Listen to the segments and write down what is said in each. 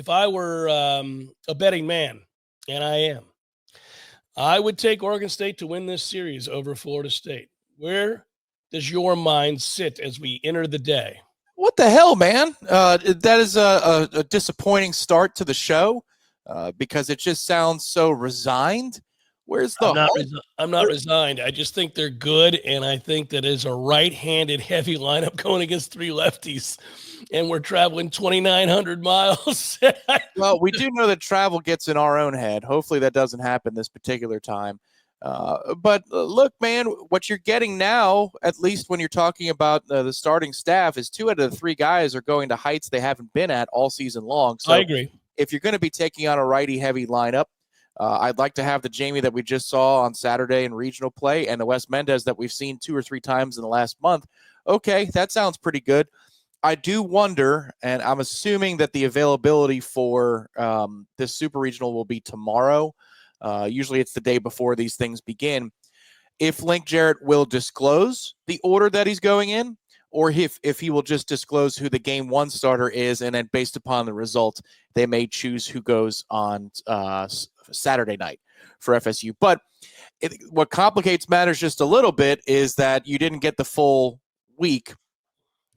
If I were a betting man, and I am, I would take Oregon State to win this series over Florida State. Where does your mind sit as we enter the day? What the hell, man? That is a disappointing start to the show because it just sounds so resigned. Where's the hope? I'm not resigned. I just think they're good, and I think that is a right-handed heavy lineup going against three lefties, and we're traveling 2,900 miles. Well, we do know that travel gets in our own head. Hopefully that doesn't happen this particular time. But look, man, what you're getting now, at least when you're talking about the starting staff, is 2 out of the 3 guys are going to heights they haven't been at all season long. So I agree. If you're going to be taking on a righty-heavy lineup, I'd like to have the Jamie that we just saw on Saturday in regional play and the Wes Mendez that we've seen 2 or 3 times in the last month. Okay, that sounds pretty good. I do wonder, and I'm assuming that the availability for this super regional will be tomorrow. Usually it's the day before these things begin. If Link Jarrett will disclose the order that he's going in, or if he will just disclose who the game 1 starter is, and then based upon the results, they may choose who goes on Saturday night for FSU. But what complicates matters just a little bit is that you didn't get the full week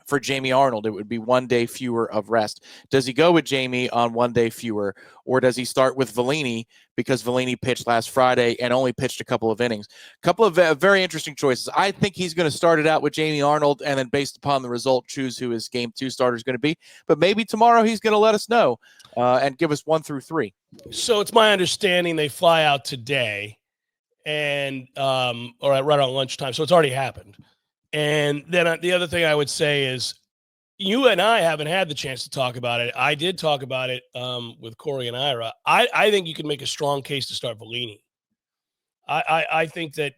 for Jamie Arnold. It would be 1 day fewer of rest. Does he go with Jamie on 1 day fewer, or does he start with Vellini because Vellini pitched last Friday and only pitched a couple of innings? A couple of very interesting choices. I think he's going to start it out with Jamie Arnold and then based upon the result choose who his game 2 starter is going to be. But maybe tomorrow he's going to let us know and give us 1 through 3. So it's my understanding they fly out today and right on lunchtime. So it's already happened. And then the other thing I would say is you and I haven't had the chance to talk about it. I did talk about it with Corey and Ira. I think you can make a strong case to start Vellini. I think that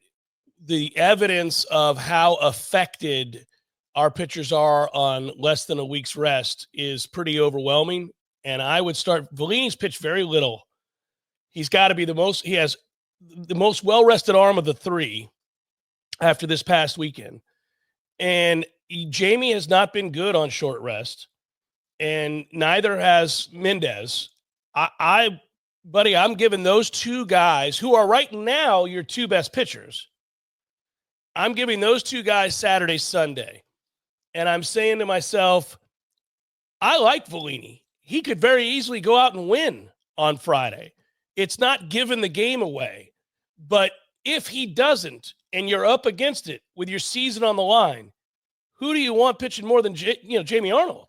the evidence of how affected our pitchers are on less than a week's rest is pretty overwhelming. And I would start Vellini's pitched very little. He's got to be he has the most well-rested arm of the 3 after this past weekend. And Jamie has not been good on short rest, and neither has Mendez. Buddy, I'm giving those 2 guys who are right now your 2 best pitchers. I'm giving those 2 guys Saturday, Sunday. And I'm saying to myself, I like Vellini. He could very easily go out and win on Friday. It's not giving the game away. But if he doesn't, and you're up against it with your season on the line, who do you want pitching more than Jamie Arnold?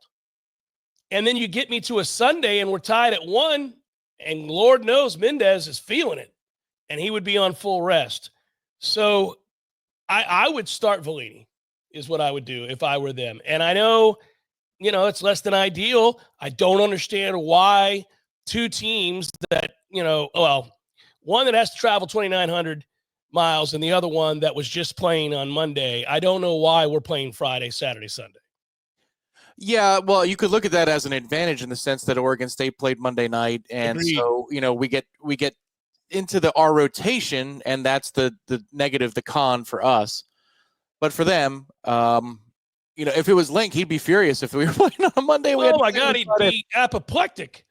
And then you get me to a Sunday and we're tied at 1, and Lord knows Mendez is feeling it, and he would be on full rest. So I would start Vellini is what I would do if I were them. And I know, it's less than ideal. I don't understand why 2 teams that, one that has to travel 2,900 miles and the other one that was just playing on Monday. I don't know why we're playing Friday, Saturday, Sunday. Yeah, well, you could look at that as an advantage in the sense that Oregon State played Monday night, and Agreed. So we get into our rotation, and that's the negative, the con for us. But for them, if it was Link, he'd be furious if we were playing on a Monday. Oh my God, he'd be apoplectic.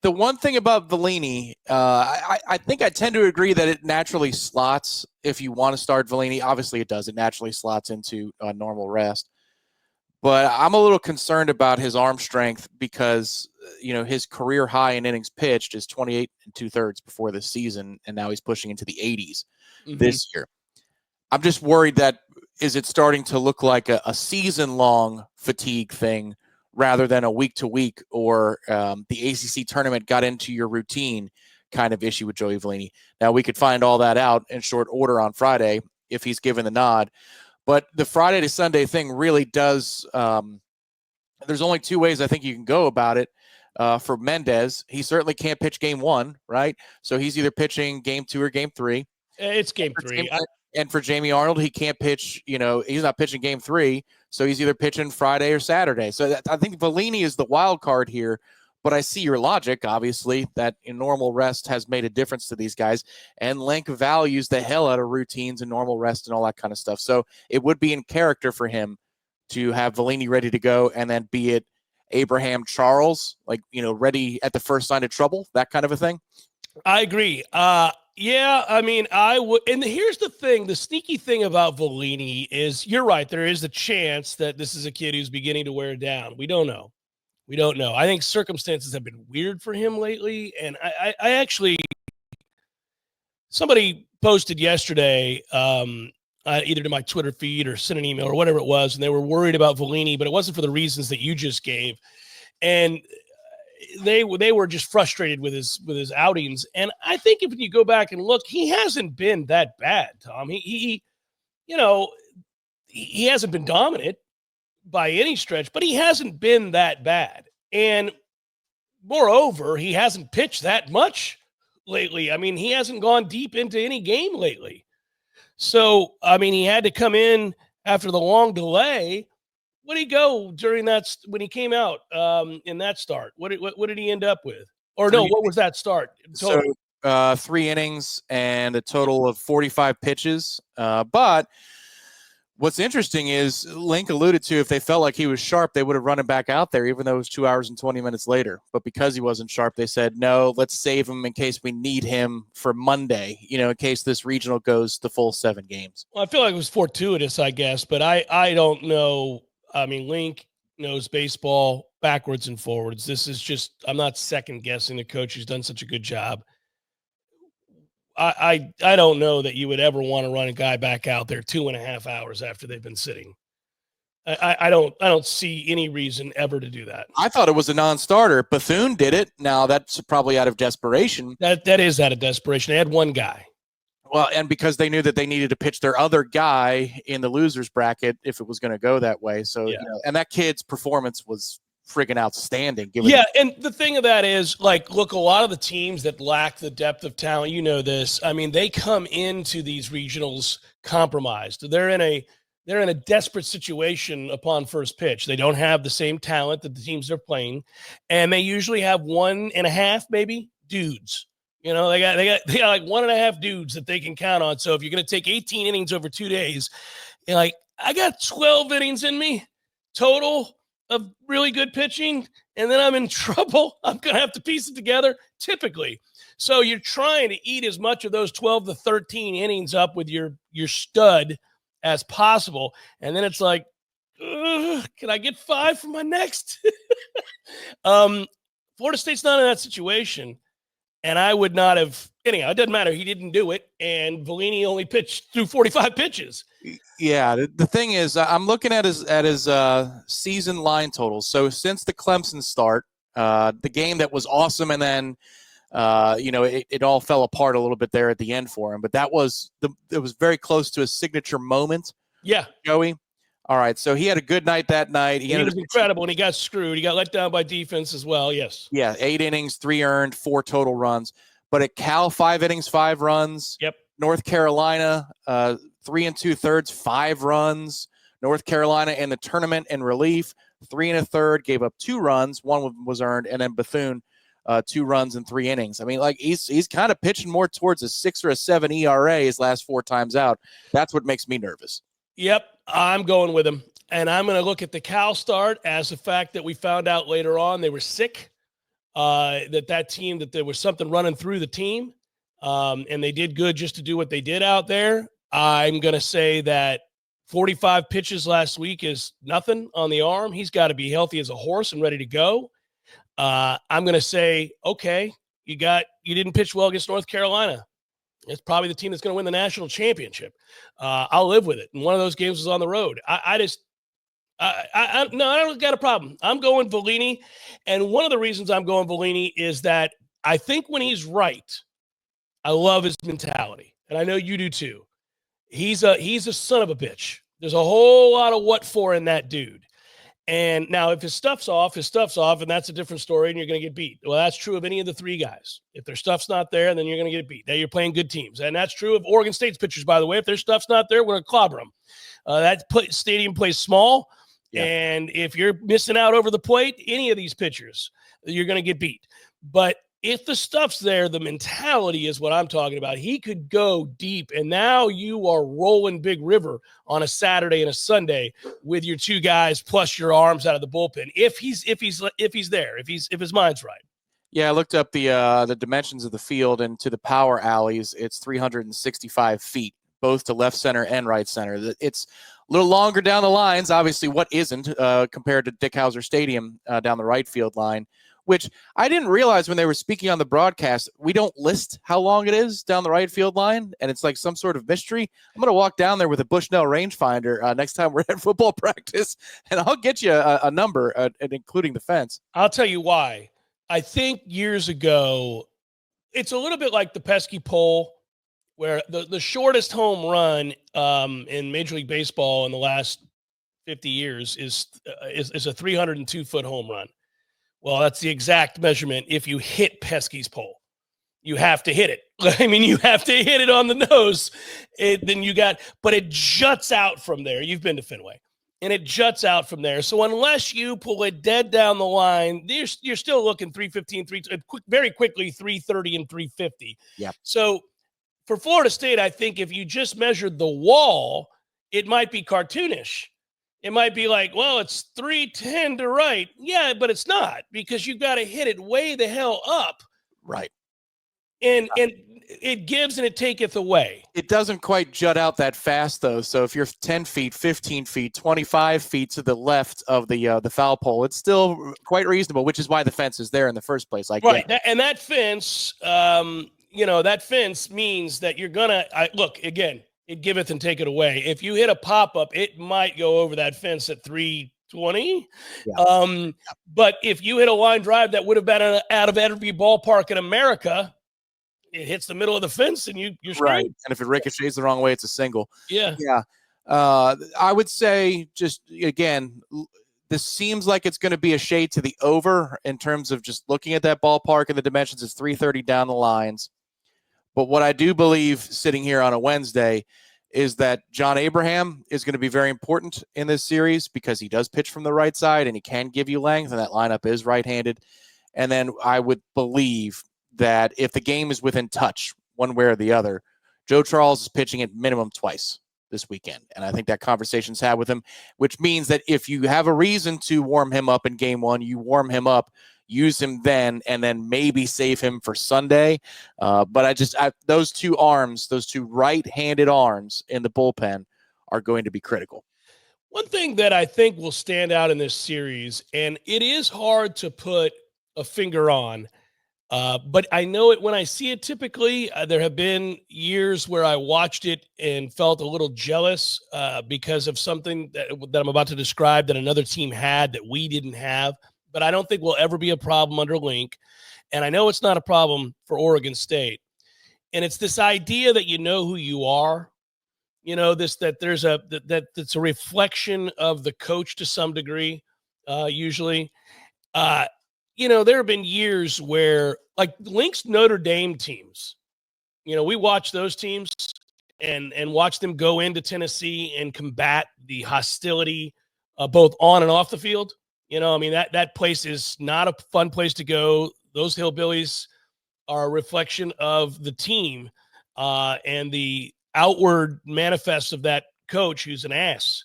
The one thing about Vellini, I think I tend to agree that it naturally slots if you want to start Vellini. Obviously, it does. It naturally slots into normal rest. But I'm a little concerned about his arm strength because, his career high in innings pitched is 28 2/3 before this season, and now he's pushing into the 80s this year. I'm just worried that is it starting to look like a season-long fatigue thing rather than a week-to-week or the ACC tournament got into your routine kind of issue with Joey Vellini. Now, we could find all that out in short order on Friday if he's given the nod. But the Friday to Sunday thing really does there's only 2 ways I think you can go about it. For Mendez, he certainly can't pitch game 1, right? So he's either pitching game 2 or game 3. It's game 3. And for Jamie Arnold, he can't pitch, he's not pitching game 3. So he's either pitching Friday or Saturday. So I think Vellini is the wild card here. But I see your logic, obviously, that in normal rest has made a difference to these guys. And Link values the hell out of routines and normal rest and all that kind of stuff. So it would be in character for him to have Vellini ready to go and then be it Abraham Charles, like, ready at the first sign of trouble, that kind of a thing? I agree. Yeah, I mean, I would. And here's the thing. The sneaky thing about Volini is you're right. There is a chance that this is a kid who's beginning to wear down. We don't know. I think circumstances have been weird for him lately. And I actually, somebody posted yesterday, either to my Twitter feed or sent an email or whatever it was, and they were worried about Volini, but it wasn't for the reasons that you just gave. And they were just frustrated with his outings. And I think if you go back and look, he hasn't been that bad, Tom. He hasn't been dominant by any stretch, but he hasn't been that bad. And moreover, he hasn't pitched that much lately. I mean, he hasn't gone deep into any game lately. So, I mean, he had to come in after the long delay. What did he go during that when he came out in that start? What did he end up with? Or no, what was that start? Total? So 3 innings and a total of 45 pitches. But what's interesting is Link alluded to, if they felt like he was sharp, they would have run him back out there, even though it was 2 hours and 20 minutes later. But because he wasn't sharp, they said, no, let's save him in case we need him for Monday, in case this regional goes the full 7 games. Well, I feel like it was fortuitous, I guess, but I don't know. I mean, Link knows baseball backwards and forwards. This is just, I'm not second guessing the coach who's done such a good job. I don't know that you would ever want to run a guy back out there 2.5 hours after they've been sitting. I don't see any reason ever to do that. I thought it was a non-starter. Bethune did it. Now that's probably out of desperation. That is out of desperation. They had one guy. Well, and because they knew that they needed to pitch their other guy in the losers bracket if it was going to go that way. So, yeah. And that kid's performance was friggin' outstanding. And the thing of that is, like, look, a lot of the teams that lack the depth of talent, this, I mean, they come into these regionals compromised. They're in a desperate situation upon first pitch. They don't have the same talent that the teams they're playing, and they usually have 1.5 maybe dudes. They got like 1.5 dudes that they can count on. So if you're going to take 18 innings over 2 days, you're like, I got 12 innings in me total of really good pitching, and then I'm in trouble. I'm going to have to piece it together typically. So you're trying to eat as much of those 12 to 13 innings up with your stud as possible. And then it's like, can I get 5 for my next? Florida State's not in that situation. And I would not have, anyhow, it doesn't matter. He didn't do it. And Volini only pitched through 45 pitches. Yeah. The thing is, I'm looking at his season line totals. So since the Clemson start, the game that was awesome, and then, it all fell apart a little bit there at the end for him. But it was very close to a signature moment. Yeah. Joey. All right. So he had a good night that night. He was incredible, and he got screwed. He got let down by defense as well. Yes. Yeah. 8 innings, 3 earned, 4 total runs. But at Cal, 5 innings, 5 runs. Yep. North Carolina, 3 2/3, 5 runs. North Carolina in the tournament in relief, 3 1/3, gave up 2 runs. 1 was earned. And then Bethune, 2 runs in 3 innings. I mean, like, he's kind of pitching more towards a 6 or a 7 ERA his last 4 times out. That's what makes me nervous. Yep, I'm going with him. And I'm going to look at the Cal start as the fact that we found out later on they were sick, that team, that there was something running through the team, and they did good just to do what they did out there. I'm going to say that 45 pitches last week is nothing on the arm. He's got to be healthy as a horse and ready to go. I'm going to say, okay, you didn't pitch well against North Carolina. It's probably the team that's going to win the national championship. I'll live with it. And one of those games was on the road. I don't got a problem. I'm going Volini. And one of the reasons I'm going Volini is that I think when he's right, I love his mentality. And I know you do too. He's a son of a bitch. There's a whole lot of what for in that dude. And now if his stuff's off, and that's a different story, and you're going to get beat. Well, that's true of any of the 3 guys. If their stuff's not there, then you're going to get beat. Now you're playing good teams. And that's true of Oregon State's pitchers, by the way. If their stuff's not there, we're going to clobber them. That stadium plays small, and if you're missing out over the plate, any of these pitchers, you're going to get beat. But if the stuff's there, the mentality is what I'm talking about. He could go deep, and now you are rolling Big River on a Saturday and a Sunday with your two guys plus your arms out of the bullpen. If he's there, if his mind's right. Yeah, I looked up the dimensions of the field, and to the power alleys, it's 365 feet, both to left center and right center. It's a little longer down the lines, obviously. What isn't compared to Dick Howser Stadium down the right field line, which I didn't realize when they were speaking on the broadcast. We don't list how long it is down the right field line, and it's like some sort of mystery. I'm going to walk down there with a Bushnell rangefinder next time we're at football practice, and I'll get you a number, including the fence. I'll tell you why. I think years ago, it's a little bit like the pesky pole, where the shortest home run in Major League Baseball in the last 50 years is a 302-foot home run. Well, that's the exact measurement. If you hit Pesky's pole, you have to hit it. I mean, you have to hit it on the nose. But it juts out from there. You've been to Fenway, and it juts out from there. So unless you pull it dead down the line, you're still looking 315, very quickly 330 and 350. Yeah. So for Florida State, I think if you just measured the wall, it might be cartoonish. It might be like, well, it's 310 to right. Yeah, but it's not, because you've got to hit it way the hell up. Right. And it gives and it taketh away. It doesn't quite jut out that fast, though. So if you're 10 feet, 15 feet, 25 feet to the left of the foul pole, it's still quite reasonable, which is why the fence is there in the first place. Right. And that fence, that fence means that you're going to look, again, it giveth and take it away. If you hit a pop-up, it might go over that fence at 320. Yeah. But if you hit a line drive that would have been out of every ballpark in America, it hits the middle of the fence and you're screwed. Right. And if it ricochets the wrong way, it's a single. Yeah. Yeah. I would say, just again, this seems like it's going to be a shade to the over in terms of just looking at that ballpark and the dimensions. It's 330 down the lines. But what I do believe, sitting here on a Wednesday, is that John Abraham is going to be very important in this series, because he does pitch from the right side and he can give you length, and that lineup is right-handed. And then I would believe that if the game is within touch, one way or the other, Joe Charles is pitching at minimum twice this weekend. And I think that conversation's had with him, which means that if you have a reason to warm him up in game one, you warm him up, use him then, and then maybe save him for Sunday. But those two arms, those two right-handed arms in the bullpen are going to be critical. One thing that I think will stand out in this series, and it is hard to put a finger on, but I know it when I see it typically. There have been years where I watched it and felt a little jealous because of something that I'm about to describe that another team had that we didn't have. But I don't think will ever be a problem under Link. And I know it's not a problem for Oregon State. And it's this idea that you know who you are. That's a reflection of the coach to some degree, usually. There have been years where, like Link's Notre Dame teams, we watch those teams and watch them go into Tennessee and combat the hostility both on and off the field. That place is not a fun place to go. Those hillbillies are a reflection of the team and the outward manifest of that coach, who's an ass,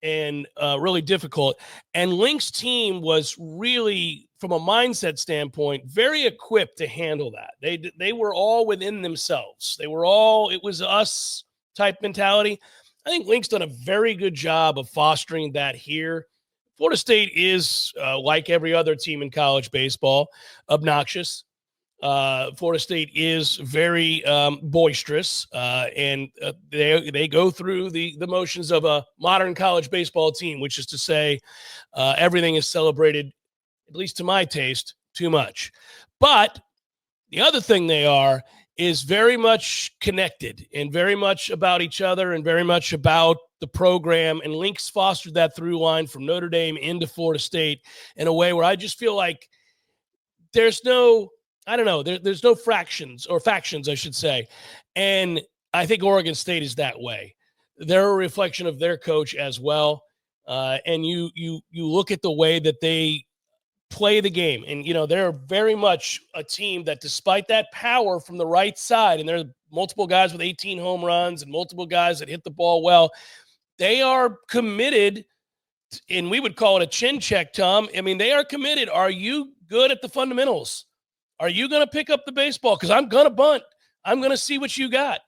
and really difficult. And Link's team was really, from a mindset standpoint, very equipped to handle that. They were all within themselves. It was us type mentality. I think Link's done a very good job of fostering that here. Florida State is, like every other team in college baseball, obnoxious. Florida State is very boisterous, and they go through the motions of a modern college baseball team, which is to say everything is celebrated, at least to my taste, too much. But the other thing they are is very much connected and very much about each other and very much about the program. And Link's fostered that through line from Notre Dame into Florida State in a way where I just feel like there's no fractions or factions, I should say. And I think Oregon State is that way. They're a reflection of their coach as well. And you look at the way that they play the game. And, they're very much a team that, despite that power from the right side, and there are multiple guys with 18 home runs and multiple guys that hit the ball well, they are committed, and we would call it a chin check, Tom. I mean, they are committed. Are you good at the fundamentals? Are you going to pick up the baseball? Because I'm going to bunt. I'm going to see what you got.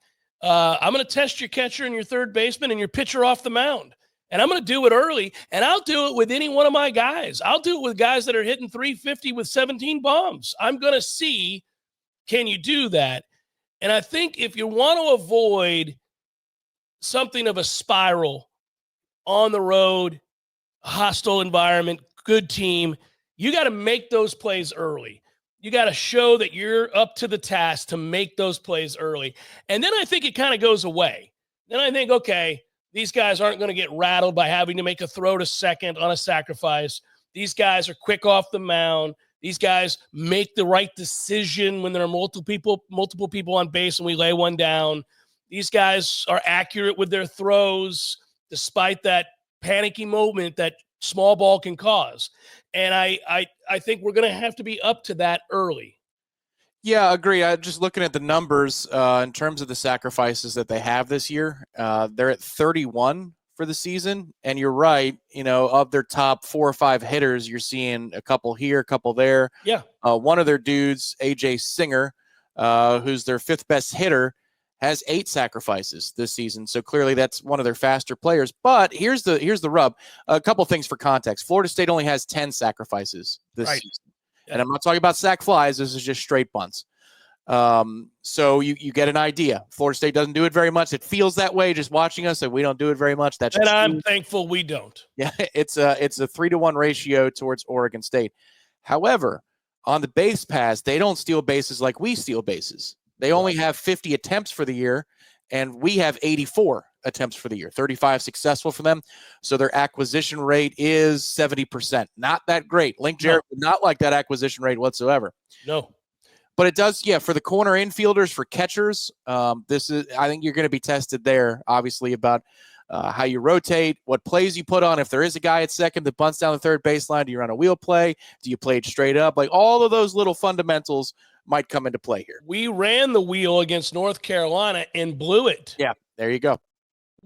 I'm going to test your catcher and your third baseman and your pitcher off the mound. And I'm going to do it early, and I'll do it with any one of my guys. I'll do it with guys that are hitting 350 with 17 bombs. I'm going to see, can you do that? And I think if you want to avoid something of a spiral on the road, hostile environment, good team, you got to make those plays early. You got to show that you're up to the task to make those plays early. And then I think it kind of goes away. Then I think, okay, these guys aren't going to get rattled by having to make a throw to second on a sacrifice. These guys are quick off the mound. These guys make the right decision when there are multiple people on base and we lay one down. These guys are accurate with their throws despite that panicky moment that small ball can cause. And I think we're going to have to be up to that early. Yeah, I agree. Just looking at the numbers in terms of the sacrifices that they have this year, they're at 31 for the season. And you're right, of their top 4 or 5 hitters, you're seeing a couple here, a couple there. Yeah. One of their dudes, AJ Singer, who's their 5th best hitter, has 8 sacrifices this season. So clearly that's one of their faster players. But here's the rub. A couple things for context. Florida State only has 10 sacrifices this season. And I'm not talking about sac flies. This is just straight bunts. So you get an idea. Florida State doesn't do it very much. It feels that way just watching us, and we don't do it very much. That's and I'm thankful we don't. Yeah, it's a 3-to-1 ratio towards Oregon State. However, on the base pass, they don't steal bases like we steal bases. They only have 50 attempts for the year, and we have 84 attempts for the year, 35 successful for them. So their acquisition rate is 70%. Not that great. Link Jarrett would not like that acquisition rate whatsoever. No. But it does, for the corner infielders, for catchers, I think you're going to be tested there, obviously, about how you rotate, what plays you put on. If there is a guy at second that bunts down the third baseline, do you run a wheel play? Do you play it straight up? Like, all of those little fundamentals might come into play here. We ran the wheel against North Carolina and blew it. Yeah, there you go.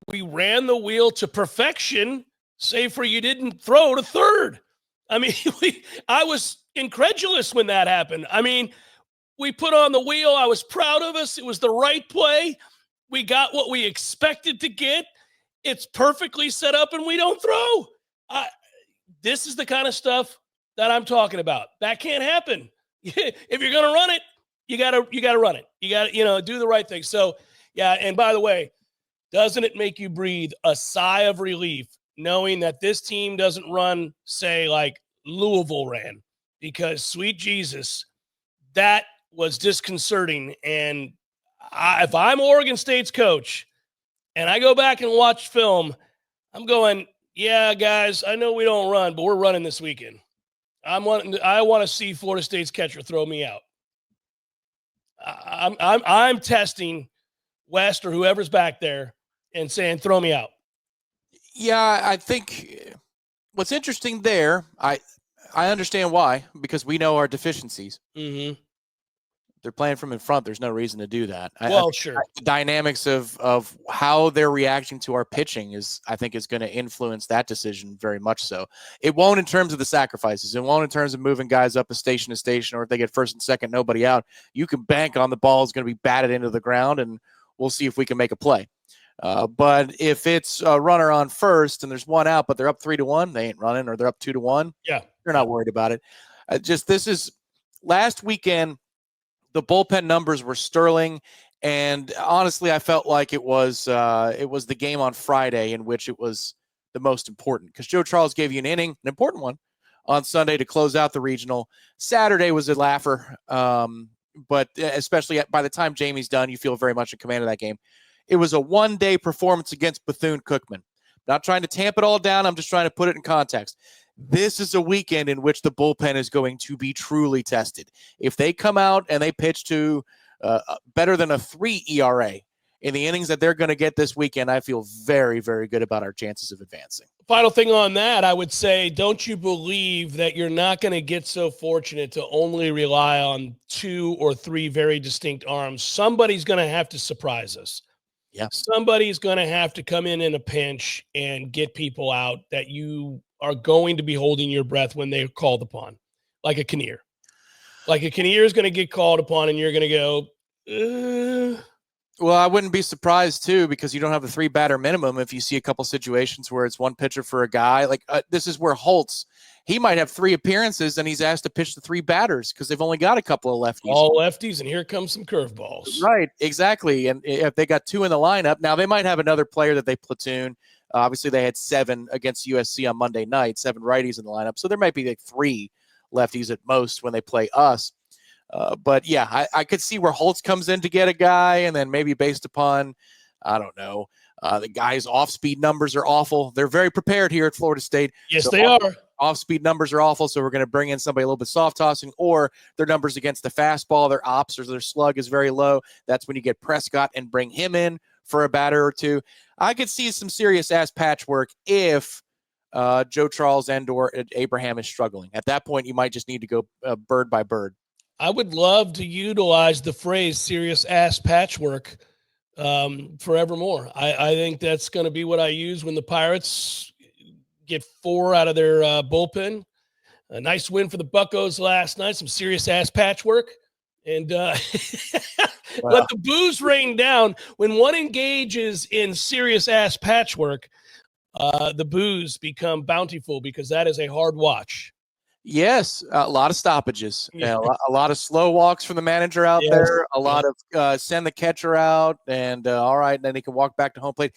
We ran the wheel to perfection, save for you didn't throw to third. I mean, I was incredulous when that happened. I mean, we put on the wheel. I was proud of us. It was the right play. We got what we expected to get. It's perfectly set up, and we don't throw. This is the kind of stuff that I'm talking about. That can't happen. If you're going to run it, you got to run it. You got to, do the right thing. So, yeah, and by the way, doesn't it make you breathe a sigh of relief knowing that this team doesn't run, say, like Louisville ran? Because, sweet Jesus, that was disconcerting. And if I'm Oregon State's coach and I go back and watch film, I'm going, yeah, guys, I know we don't run, but we're running this weekend. I want to see Florida State's catcher throw me out. I'm testing West or whoever's back there and saying, throw me out. Yeah, I think what's interesting there, I understand why, because we know our deficiencies. Mm-hmm. They're playing from in front. There's no reason to do that. Sure. The dynamics of how they're reacting to our pitching is going to influence that decision very much so. It won't in terms of the sacrifices. It won't in terms of moving guys up a station to station, or if they get first and second, nobody out. You can bank on the ball is going to be batted into the ground, and we'll see if we can make a play. But if it's a runner on first and there's one out, but they're up 3-1, they ain't running, or they're up 2-1. Yeah, they're not worried about it. This is last weekend. The bullpen numbers were sterling, and honestly, I felt like it was the game on Friday in which it was the most important, because Joe Charles gave you an inning, an important one, on Sunday to close out the regional. Saturday was a laugher, but especially by the time Jamie's done, you feel very much in command of that game. It was a one-day performance against Bethune-Cookman. Not trying to tamp it all down. I'm just trying to put it in context. This is a weekend in which the bullpen is going to be truly tested. If they come out and they pitch to better than a 3 ERA in the innings that they're going to get this weekend, I feel very, very good about our chances of advancing. Final thing on that, I would say, don't you believe that you're not going to get so fortunate to only rely on 2 or 3 very distinct arms? Somebody's going to have to surprise us. Yeah. Somebody's going to have to come in a pinch and get people out that you are going to be holding your breath when they're called upon, like a Kinnear. Like a Kinnear is going to get called upon, and you're going to go, Well, I wouldn't be surprised, too, because you don't have a 3-batter minimum if you see a couple situations where it's one pitcher for a guy. Like this is where Holtz, he might have 3 appearances, and he's asked to pitch the 3 batters because they've only got a couple of lefties. All lefties, and here comes some curveballs. Right, exactly. And if they got 2 in the lineup, now they might have another player that they platoon. Obviously, they had 7 against USC on Monday night, 7 righties in the lineup. So there might be like 3 lefties at most when they play us. But yeah, I could see where Holtz comes in to get a guy, and then maybe based upon, I don't know, the guy's off-speed numbers are awful. They're very prepared here at Florida State. Yes, so they are. Off-speed numbers are awful, so we're going to bring in somebody a little bit soft tossing, or their numbers against the fastball, their ops or their slug is very low. That's when you get Prescott and bring him in for a batter or 2. I could see some serious-ass patchwork if Joe Charles and or Abraham is struggling. At that point, you might just need to go bird by bird. I would love to utilize the phrase serious ass patchwork forevermore. I think that's going to be what I use when the Pirates get 4 out of their bullpen. A nice win for the Buccos last night, some serious ass patchwork. And let the boos rain down. When one engages in serious ass patchwork, the boos become bountiful because that is a hard watch. Yes, a lot of stoppages, a lot of slow walks from the manager out there, a lot of send the catcher out, and all right, then he can walk back to home plate.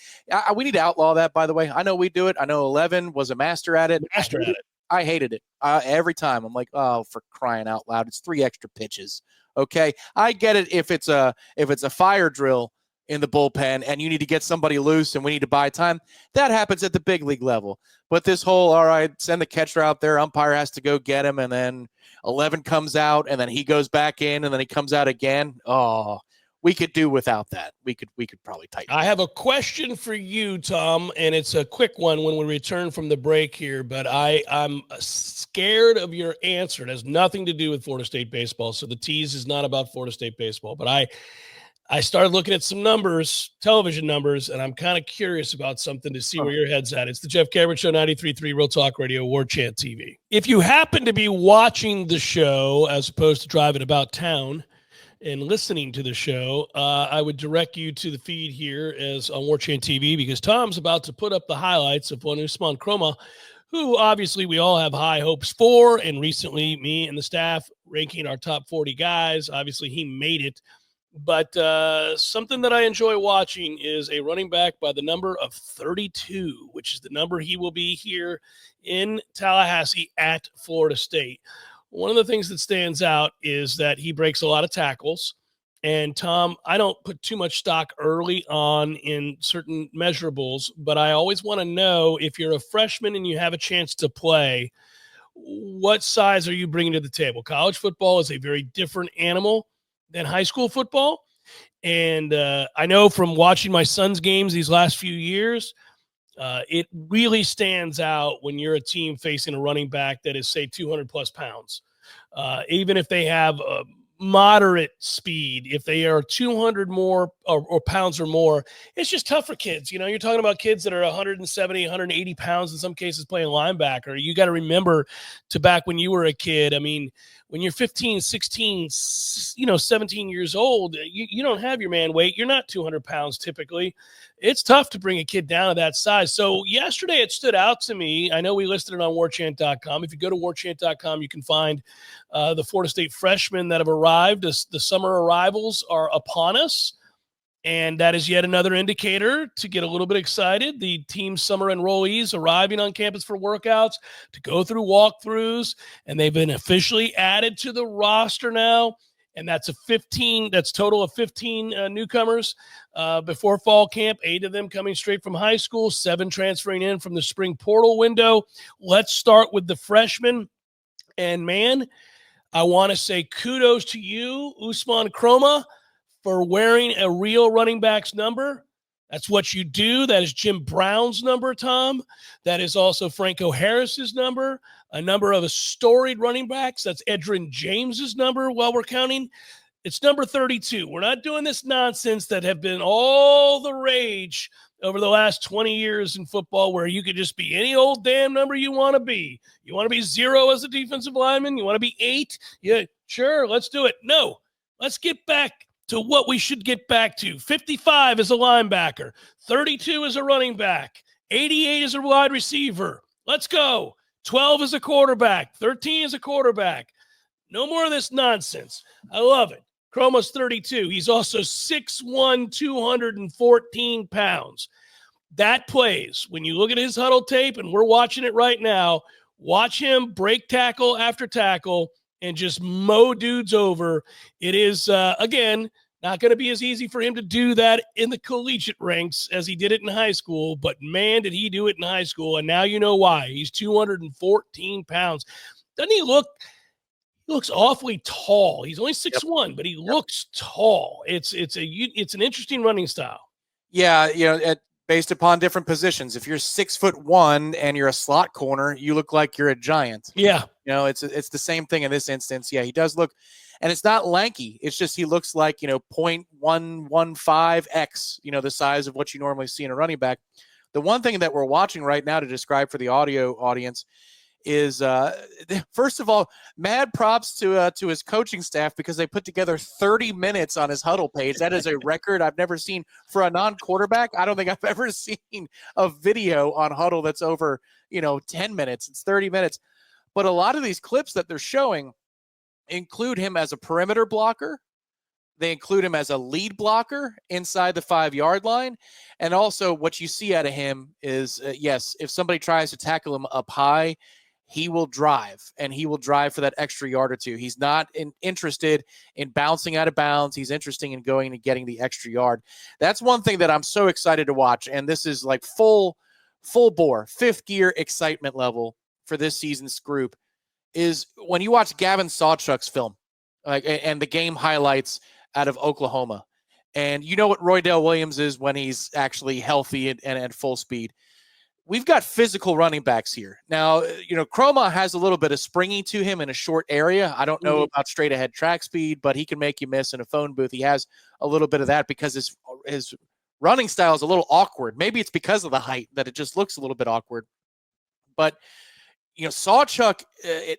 We need to outlaw that, by the way. I know we do it. I know 11 was a master at it. I hated it every time. I'm like, oh, for crying out loud, it's 3 extra pitches. Okay, I get it if it's a fire drill in the bullpen and you need to get somebody loose and we need to buy time. That happens at the big league level. But this whole, all right, send the catcher out there, umpire has to go get him, and then 11 comes out, and then he goes back in, and then he comes out again. Oh, we could do without that. We could probably tighten. I have a question for you, Tom, and it's a quick one when we return from the break here, but I'm scared of your answer. It has nothing to do with Florida State baseball, so the tease is not about Florida State baseball, but I started looking at some numbers, television numbers, and I'm kind of curious about something to see where your head's at. It's the Jeff Cameron Show, 93.3 Real Talk Radio, Warchant TV. If you happen to be watching the show as opposed to driving about town and listening to the show, I would direct you to the feed here as on Warchant TV, because Tom's about to put up the highlights of one Ousmane Kromah, who obviously we all have high hopes for, and recently me and the staff ranking our top 40 guys. Obviously, he made it. But something that I enjoy watching is a running back by the number of 32, which is the number he will be here in Tallahassee at Florida State. One of the things that stands out is that he breaks a lot of tackles. And, Tom, I don't put too much stock early on in certain measurables, but I always want to know, if you're a freshman and you have a chance to play, what size are you bringing to the table? College football is a very different animal than high school football. And I know from watching my son's games these last few years, it really stands out when you're a team facing a running back that is, say, 200 plus pounds. Even if they have moderate speed, if they are 200 more or pounds or more, it's just tough for kids. You know, you're talking about kids that are 170, 180 pounds, in some cases playing linebacker. You got to remember to back when you were a kid. I mean, when you're 15, 16, 17 years old, you don't have your man weight. You're not 200 pounds typically. It's tough to bring a kid down to that size. So yesterday it stood out to me. I know we listed it on warchant.com. If you go to warchant.com, you can find the Florida State freshmen that have arrived. The summer arrivals are upon us. And that is yet another indicator to get a little bit excited. The team summer enrollees arriving on campus for workouts, to go through walkthroughs, and they've been officially added to the roster now. And that's total of 15 newcomers before fall camp, 8 of them coming straight from high school, 7 transferring in from the spring portal window. Let's start with the freshmen. And man, I want to say kudos to you, Ousmane Kromah. for wearing a real running back's number. That's what you do. That is Jim Brown's number, Tom. That is also Franco Harris's number, a number of storied running backs. That's Edgerrin James's number while we're counting. It's number 32. We're not doing this nonsense that have been all the rage over the last 20 years in football where you could just be any old damn number you want to be. You want to be 0 as a defensive lineman? You want to be 8? Yeah, sure, let's do it. No, let's get back to what we should get back to. 55 is a linebacker. 32 is a running back. 88 is a wide receiver. Let's go. 12 is a quarterback. 13 is a quarterback. No more of this nonsense. I love it. Kromah's 32. He's also 6'1", 214 pounds. That plays. When you look at his huddle tape, and we're watching it right now, watch him break tackle after tackle and just mow dudes over. It is, again, not going to be as easy for him to do that in the collegiate ranks as he did it in high school, but man, did he do it in high school, and now you know why. He's 214 pounds. Doesn't he look – he looks awfully tall. He's only 6'1", but he looks tall. It's an interesting running style. Yeah, based upon different positions. If you're 6'1" and you're a slot corner, you look like you're a giant. Yeah. It's the same thing in this instance. Yeah, he does look, and it's not lanky. It's just he looks like, 0.115x, the size of what you normally see in a running back. The one thing that we're watching right now to describe for the audio audience is, first of all, mad props to his coaching staff because they put together 30 minutes on his huddle page. That is a record I've never seen for a non-quarterback. I don't think I've ever seen a video on huddle that's over, 10 minutes. It's 30 minutes. But a lot of these clips that they're showing include him as a perimeter blocker. They include him as a lead blocker inside the 5-yard line. And also what you see out of him is, yes, if somebody tries to tackle him up high, he will drive, and he will drive for that extra yard or two. He's not interested in bouncing out of bounds. He's interested in going and getting the extra yard. That's one thing that I'm so excited to watch, and this is like full bore, fifth gear excitement level for this season's group, is when you watch Gavin Sawchuk's film and the game highlights out of Oklahoma, and you know what Roydell Williams is when he's actually healthy and at full speed. We've got physical running backs here. Now, Kromah has a little bit of springy to him in a short area. I don't know about straight ahead track speed, but he can make you miss in a phone booth. He has a little bit of that because his running style is a little awkward. Maybe it's because of the height that it just looks a little bit awkward. But, Sawchuk,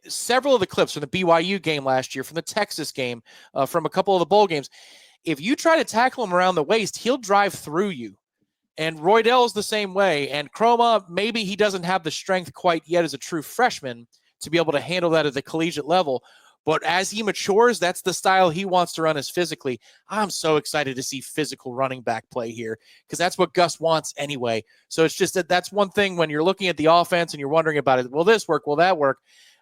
several of the clips from the BYU game last year, from the Texas game, from a couple of the bowl games, if you try to tackle him around the waist, he'll drive through you. And Roydell's the same way. And Kromah, maybe he doesn't have the strength quite yet as a true freshman to be able to handle that at the collegiate level. But as he matures, that's the style he wants to run as physically. I'm so excited to see physical running back play here because that's what Gus wants anyway. So it's just that's one thing when you're looking at the offense and you're wondering about it. Will this work? Will that work?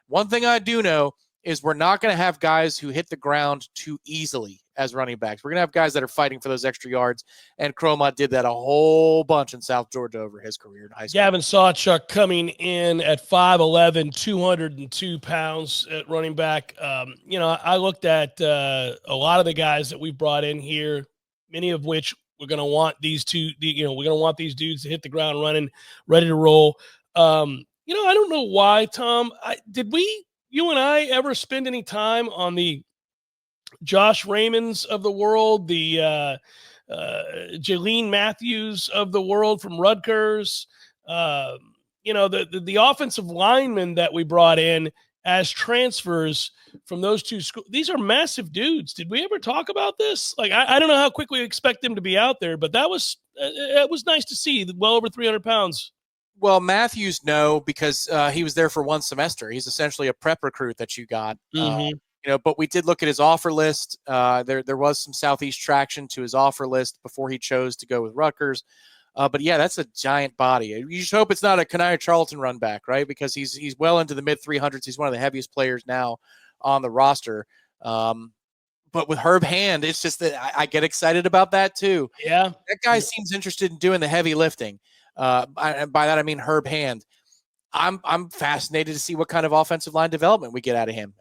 One thing I do know is we're not going to have guys who hit the ground too easily as running backs. We're going to have guys that are fighting for those extra yards, and Kromah did that a whole bunch in South Georgia over his career in high school. Gavin Sawchuk coming in at 5'11", 202 pounds at running back. I looked at a lot of the guys that we brought in here, many of which we're going to want these we're going to want these dudes to hit the ground running, ready to roll. I don't know why, Tom. You and I ever spend any time on the Josh Raymonds of the world, the Jaleen Matthews of the world from Rutgers, the offensive linemen that we brought in as transfers from those two schools? These are massive dudes. Did we ever talk about this? I don't know how quickly we expect them to be out there, but that was it was nice to see, well over 300 pounds. Well, Matthews, no, because he was there for one semester. He's essentially a prep recruit that you got. But we did look at his offer list. There was some Southeast traction to his offer list before he chose to go with Rutgers. But yeah, that's a giant body. You just hope it's not a Kanaya Charlton run back, right? Because he's well into the mid 300s. He's one of the heaviest players now on the roster. But with Herb Hand, it's just that I get excited about that too. Yeah, that guy seems interested in doing the heavy lifting. And by that I mean Herb Hand. I'm fascinated to see what kind of offensive line development we get out of him.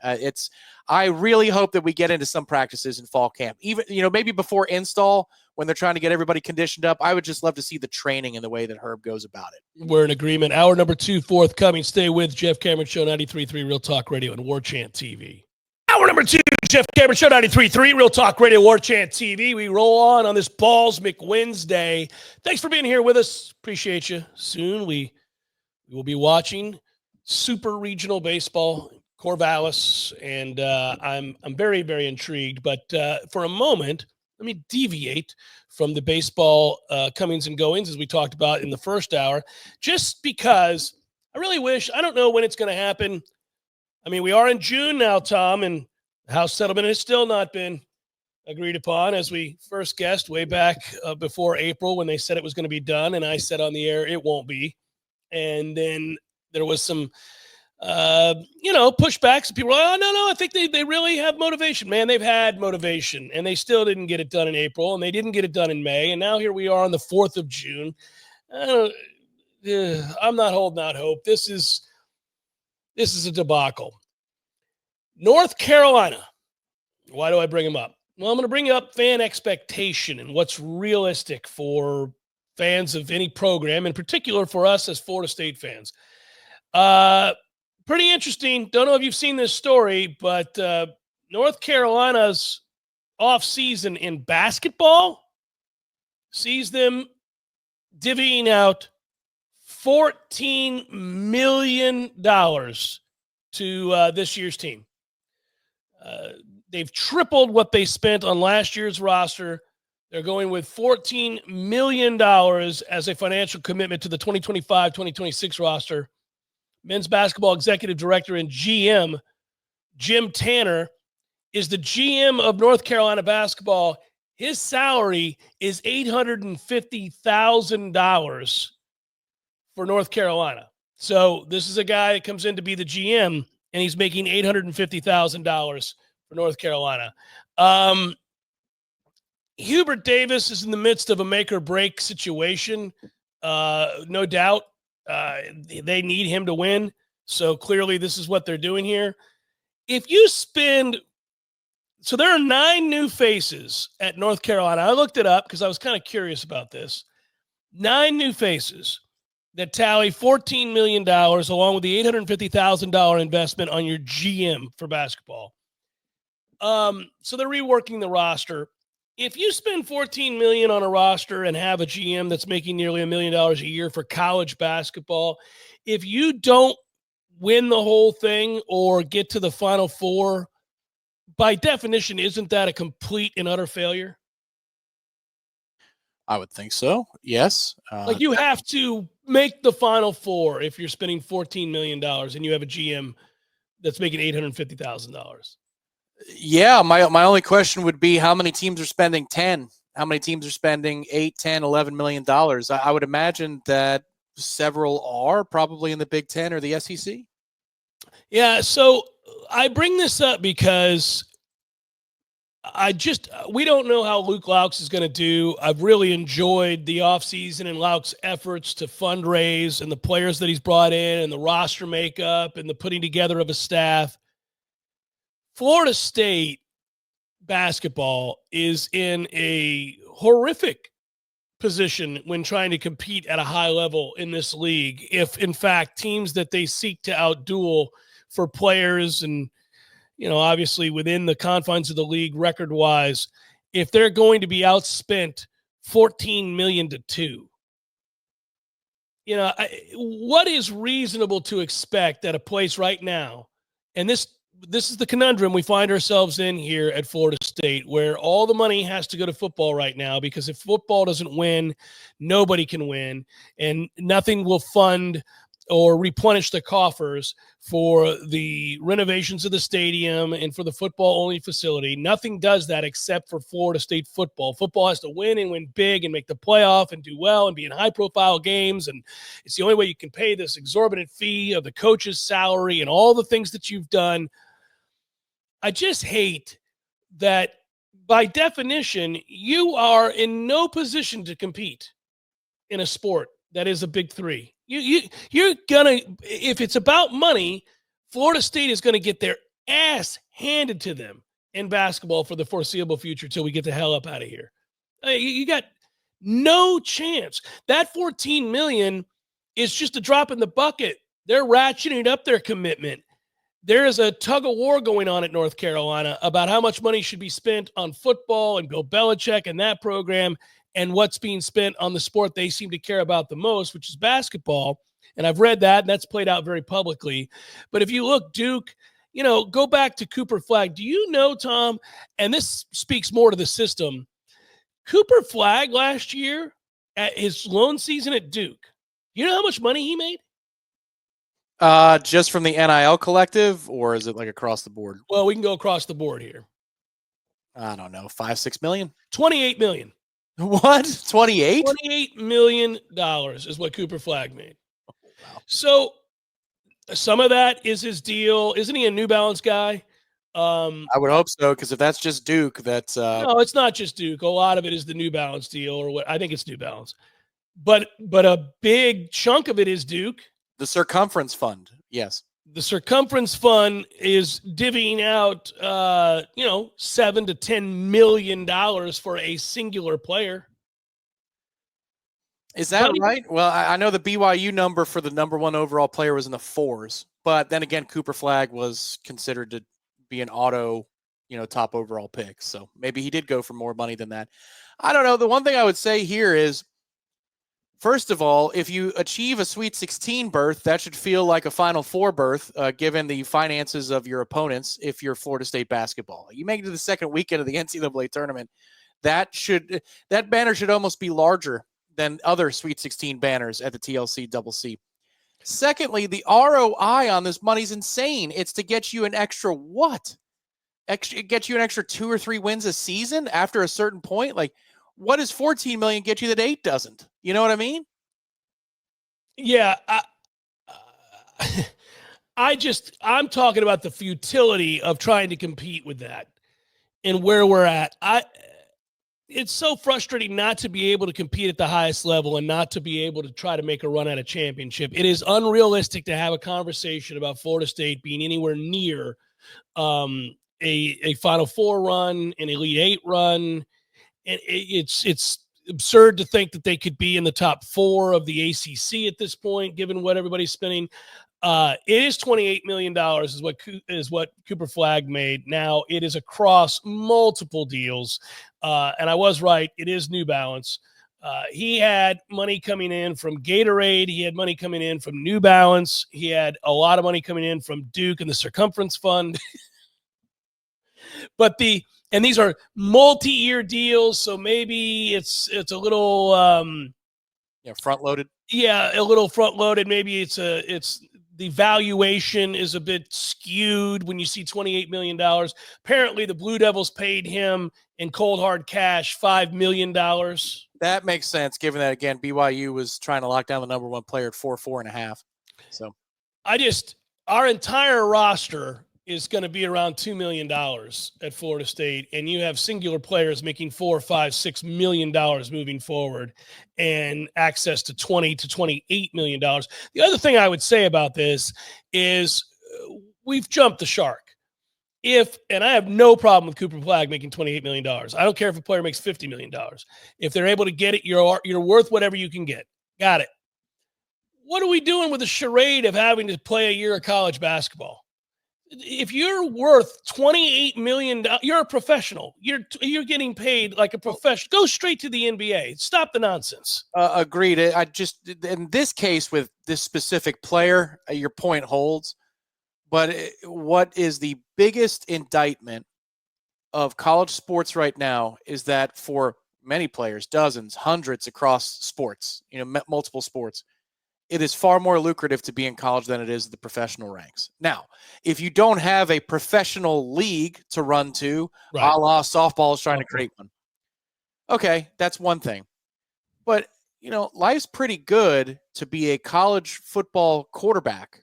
I really hope that we get into some practices in fall camp, even, maybe before install when they're trying to get everybody conditioned up. I would just love to see the training and the way that Herb goes about it. We're in agreement. Hour number 2 forthcoming. Stay with Jeff Cameron Show, 93.3 Real Talk Radio and Warchant TV. Hour number 2, Jeff Cameron Show, 93.3 Real Talk Radio, Warchant TV. We roll on this Balls McWednesday. Thanks for being here with us. Appreciate you. Soon we will be watching Super Regional Baseball, Corvallis, and I'm very, very intrigued. But for a moment, let me deviate from the baseball comings and goings, as we talked about in the first hour, just because I really wish, I don't know when it's going to happen. I mean, we are in June now, Tom, and the House settlement has still not been agreed upon, as we first guessed way back before April when they said it was going to be done, and I said on the air it won't be. And then there was some, pushbacks. People were like, no, I think they really have motivation. Man, they've had motivation, and they still didn't get it done in April, and they didn't get it done in May, and now here we are on the 4th of June. I'm not holding out hope. This is a debacle. North Carolina. Why do I bring them up? Well, I'm going to bring up fan expectation and what's realistic for fans of any program, in particular for us as Florida State fans. Pretty interesting. Don't know if you've seen this story, but North Carolina's offseason in basketball sees them divvying out $14 million to this year's team. They've tripled what they spent on last year's roster. They're going with $14 million as a financial commitment to the 2025-2026 roster. Men's basketball executive director and GM, Jim Tanner, is the GM of North Carolina basketball. His salary is $850,000 for North Carolina. So this is a guy that comes in to be the GM, and he's making $850,000 for North Carolina. Hubert Davis is in the midst of a make-or-break situation. No doubt. They need him to win. So clearly this is what they're doing here. If you spend – so there are 9 new faces at North Carolina. I looked it up because I was kind of curious about this. 9 new faces that tally $14 million along with the $850,000 investment on your GM for basketball. So they're reworking the roster. If you spend $14 million on a roster and have a GM that's making nearly $1 million a year for college basketball, if you don't win the whole thing or get to the Final Four, by definition, isn't that a complete and utter failure? I would think so. Yes. Like you have to make the Final Four if you're spending $14 million and you have a GM that's making $850,000. Yeah, my only question would be how many teams are spending 10? How many teams are spending 8, 10, 11 million dollars? I would imagine that several are probably in the Big Ten or the SEC. Yeah, so I bring this up because we don't know how Luke Laux is going to do. I've really enjoyed the offseason and Laux' efforts to fundraise and the players that he's brought in and the roster makeup and the putting together of a staff. Florida State basketball is in a horrific position when trying to compete at a high level in this league. If, in fact, teams that they seek to outduel for players and, obviously within the confines of the league record-wise, if they're going to be outspent $14 million to $2 million, what is reasonable to expect at a place right now? And this is the conundrum we find ourselves in here at Florida State, where all the money has to go to football right now, because if football doesn't win, nobody can win, and nothing will fund or replenish the coffers for the renovations of the stadium and for the football-only facility. Nothing does that except for Florida State football. Football has to win and win big and make the playoff and do well and be in high-profile games, and it's the only way you can pay this exorbitant fee of the coach's salary and all the things that you've done. I just hate that, by definition, you are in no position to compete in a sport that is a big three. You're gonna, if it's about money, Florida State is going to get their ass handed to them in basketball for the foreseeable future till we get the hell up out of here. You got no chance. That $14 million is just a drop in the bucket. They're ratcheting up their commitment. There is a tug of war going on at North Carolina about how much money should be spent on football and Bill Belichick and that program, and what's being spent on the sport they seem to care about the most, which is basketball. And I've read that, and that's played out very publicly. But if you look, Duke, go back to Cooper Flagg. Do you know, Tom, and this speaks more to the system, Cooper Flagg last year at his lone season at Duke, you know how much money he made? Just from the NIL collective, or is it like across the board? Well, we can go across the board here. I don't know, 5-6 million? 28 million. What? 28? $28 million is what Cooper Flagg made. Oh, wow. So some of that is his deal. Isn't he a New Balance guy? I would hope so, because if that's just Duke, that's no, it's not just Duke. A lot of it is the New Balance deal, or what I think it's New Balance. But a big chunk of it is Duke. The Circumference Fund, yes. The Circumference Fund is divvying out, $7 to $10 million for a singular player. Is that right? Well, I know the BYU number for the number one overall player was in the 4s, but then again, Cooper Flagg was considered to be an auto, top overall pick. So maybe he did go for more money than that. I don't know. The one thing I would say here is, first of all, if you achieve a Sweet 16 berth, that should feel like a Final Four berth, given the finances of your opponents. If you're Florida State basketball, you make it to the second weekend of the NCAA tournament, that banner should almost be larger than other Sweet 16 banners at the TLC Double C. Secondly, the ROI on this money is insane. It's to get you an extra what? Get you an extra 2 or 3 wins a season after a certain point. Like, what does 14 million get you that 8 doesn't? You know what I mean? Yeah. I'm talking about the futility of trying to compete with that and where we're at. It's so frustrating not to be able to compete at the highest level and not to be able to try to make a run at a championship. It is unrealistic to have a conversation about Florida State being anywhere near a Final Four run, an Elite Eight run. And it's absurd to think that they could be in the top 4 of the ACC at this point, given what everybody's spending. It is $28 million is what Cooper Flagg made. Now, it is across multiple deals. And I was right. It is New Balance. He had money coming in from Gatorade. He had money coming in from New Balance. He had a lot of money coming in from Duke and the Circumference Fund. And these are multi-year deals, so maybe it's a little front-loaded. Yeah, a little front-loaded. Maybe it's the valuation is a bit skewed when you see $28 million. Apparently, the Blue Devils paid him in cold hard cash $5 million. That makes sense, given that, again, BYU was trying to lock down the number one player at 4.5. So our entire roster is going to be around $2 million at Florida State, and you have singular players making $4, $5, $6 million moving forward, and access to $20 to $28 million. The other thing I would say about this is we've jumped the shark. And I have no problem with Cooper Flagg making $28 million. I don't care if a player makes $50 million. If they're able to get it, you're worth whatever you can get. Got it. What are we doing with the charade of having to play a year of college basketball? If you're worth $28 million, you're a professional. You're getting paid like a professional. Go straight to the NBA. Stop the nonsense. Agreed. I just, in this case with this specific player, your point holds. But what is the biggest indictment of college sports right now is that for many players, dozens, hundreds across sports, multiple sports, it is far more lucrative to be in college than it is the professional ranks. Now, if you don't have a professional league to run to, right, a la softball is trying to create one. Okay, that's one thing. But, life's pretty good to be a college football quarterback.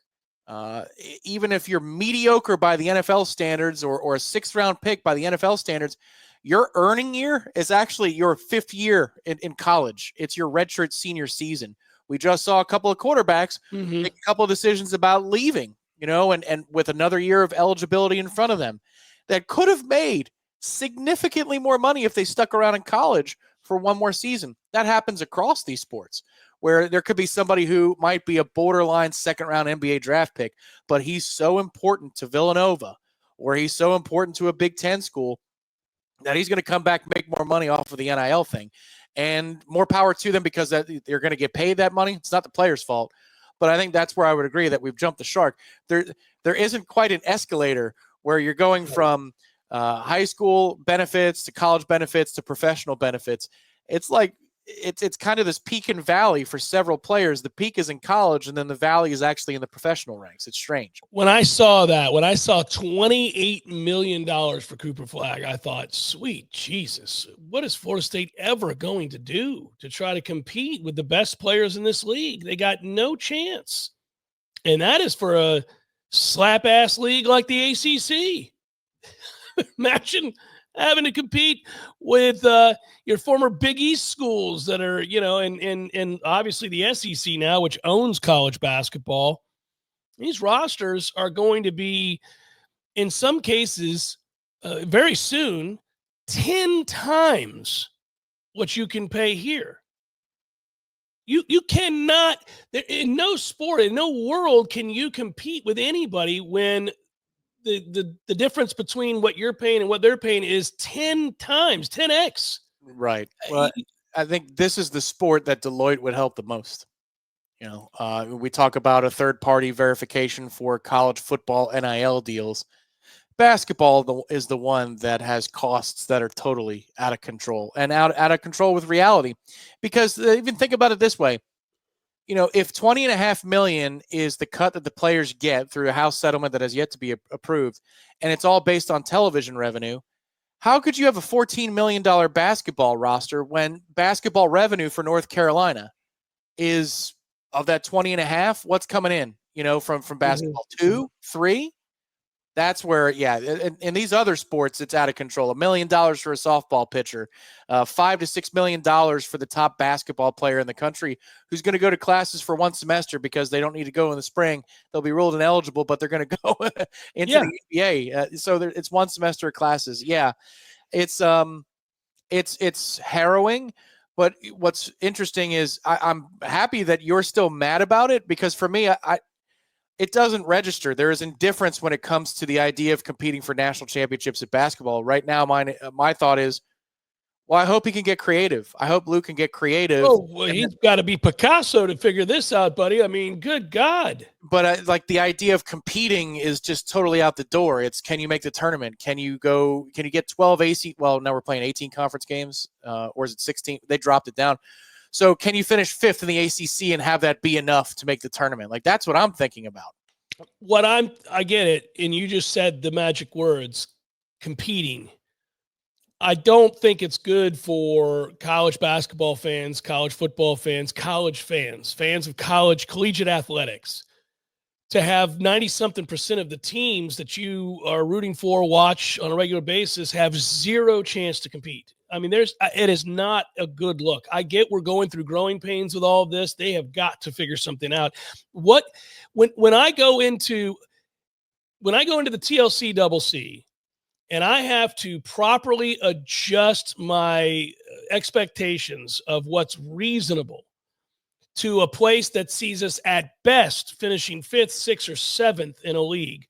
Even if you're mediocre by the NFL standards or a 6th round pick by the NFL standards, your earning year is actually your 5th year in college. It's your redshirt senior season, We just saw a couple of quarterbacks Mhm. make a couple of decisions about leaving, and with another year of eligibility in front of them that could have made significantly more money if they stuck around in college for one more season. That happens across these sports, where there could be somebody who might be a borderline second-round NBA draft pick, but he's so important to Villanova, or he's so important to a Big Ten school that he's going to come back and make more money off of the NIL thing. And more power to them, because they're going to get paid that money. It's not the player's fault. But I think that's where I would agree that we've jumped the shark. There isn't quite an escalator where you're going from high school benefits to college benefits to professional benefits. It's like it's kind of this peak and valley for several players. The peak is in college, and then the valley is actually in the professional ranks. It's strange. When I saw $28 million for Cooper Flag, I thought, sweet Jesus, what is Florida State ever going to do to try to compete with the best players in this league? They got no chance. And that is for a slap-ass league like the ACC. Imagine having to compete with your former Big East schools that are, and obviously the SEC now, which owns college basketball. These rosters are going to be, in some cases, very soon, 10 times what you can pay here. You cannot, in no sport, in no world can you compete with anybody when the difference between what you're paying and what they're paying is 10 times, 10x. Right. Well, I think this is the sport that Deloitte would help the most. We talk about a third-party verification for college football NIL deals. Basketball is the one that has costs that are totally out of control and out of control with reality. Because even think about it this way. If $20.5 million is the cut that the players get through a House settlement that has yet to be approved, and it's all based on television revenue, how could you have a $14 million basketball roster when basketball revenue for North Carolina is, of that 20.5, what's coming in, from basketball? 2, 3? That's where, in these other sports, it's out of control. $1 million for a softball pitcher, $5 to $6 million for the top basketball player in the country who's going to go to classes for one semester because they don't need to go in the spring. They'll be ruled ineligible, but they're going to go into the NBA. So it's one semester of classes. Yeah, it's harrowing. But what's interesting is I'm happy that you're still mad about it, because for me, it doesn't register. There is indifference when it comes to the idea of competing for national championships at basketball. Right now, my thought is, well, I hope he can get creative. I hope Luke can get creative. Oh, well, he's got to be Picasso to figure this out, buddy. I mean, good God. But the idea of competing is just totally out the door. It's, can you make the tournament? Can you get 12 AC? Well, now we're playing 18 conference games, or is it 16? They dropped it down. So can you finish 5th in the ACC and have that be enough to make the tournament? That's what I'm thinking about. I get it. And you just said the magic words, competing. I don't think it's good for college basketball fans, college football fans, college fans of collegiate athletics, to have 90-something% of the teams that you are rooting for, watch on a regular basis, have zero chance to compete. I mean, it is not a good look. I get we're going through growing pains with all of this. They have got to figure something out. When I go into the TLC double C, and I have to properly adjust my expectations of what's reasonable to a place that sees us at best finishing 5th, 6th, or 7th in a league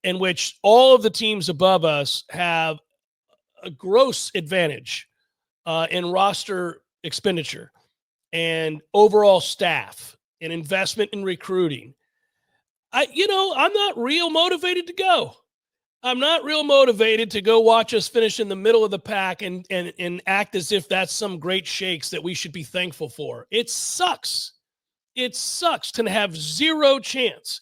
in which all of the teams above us have a gross advantage in roster expenditure and overall staff and investment in recruiting. I'm not real motivated to go. I'm not real motivated to go watch us finish in the middle of the pack and act as if that's some great shakes that we should be thankful for. It sucks. It sucks to have zero chance.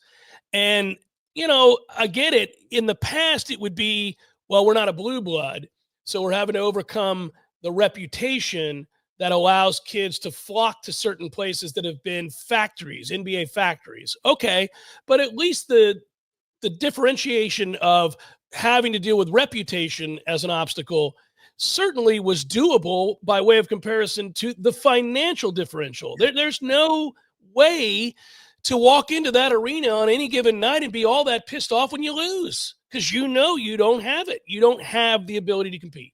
And, I get it. In the past, it would be, well, we're not a blue blood, so we're having to overcome the reputation that allows kids to flock to certain places that have been factories, NBA factories. Okay, but at least the differentiation of having to deal with reputation as an obstacle certainly was doable by way of comparison to the financial differential. There's no way to walk into that arena on any given night and be all that pissed off when you lose, because you don't have it. You don't have the ability to compete.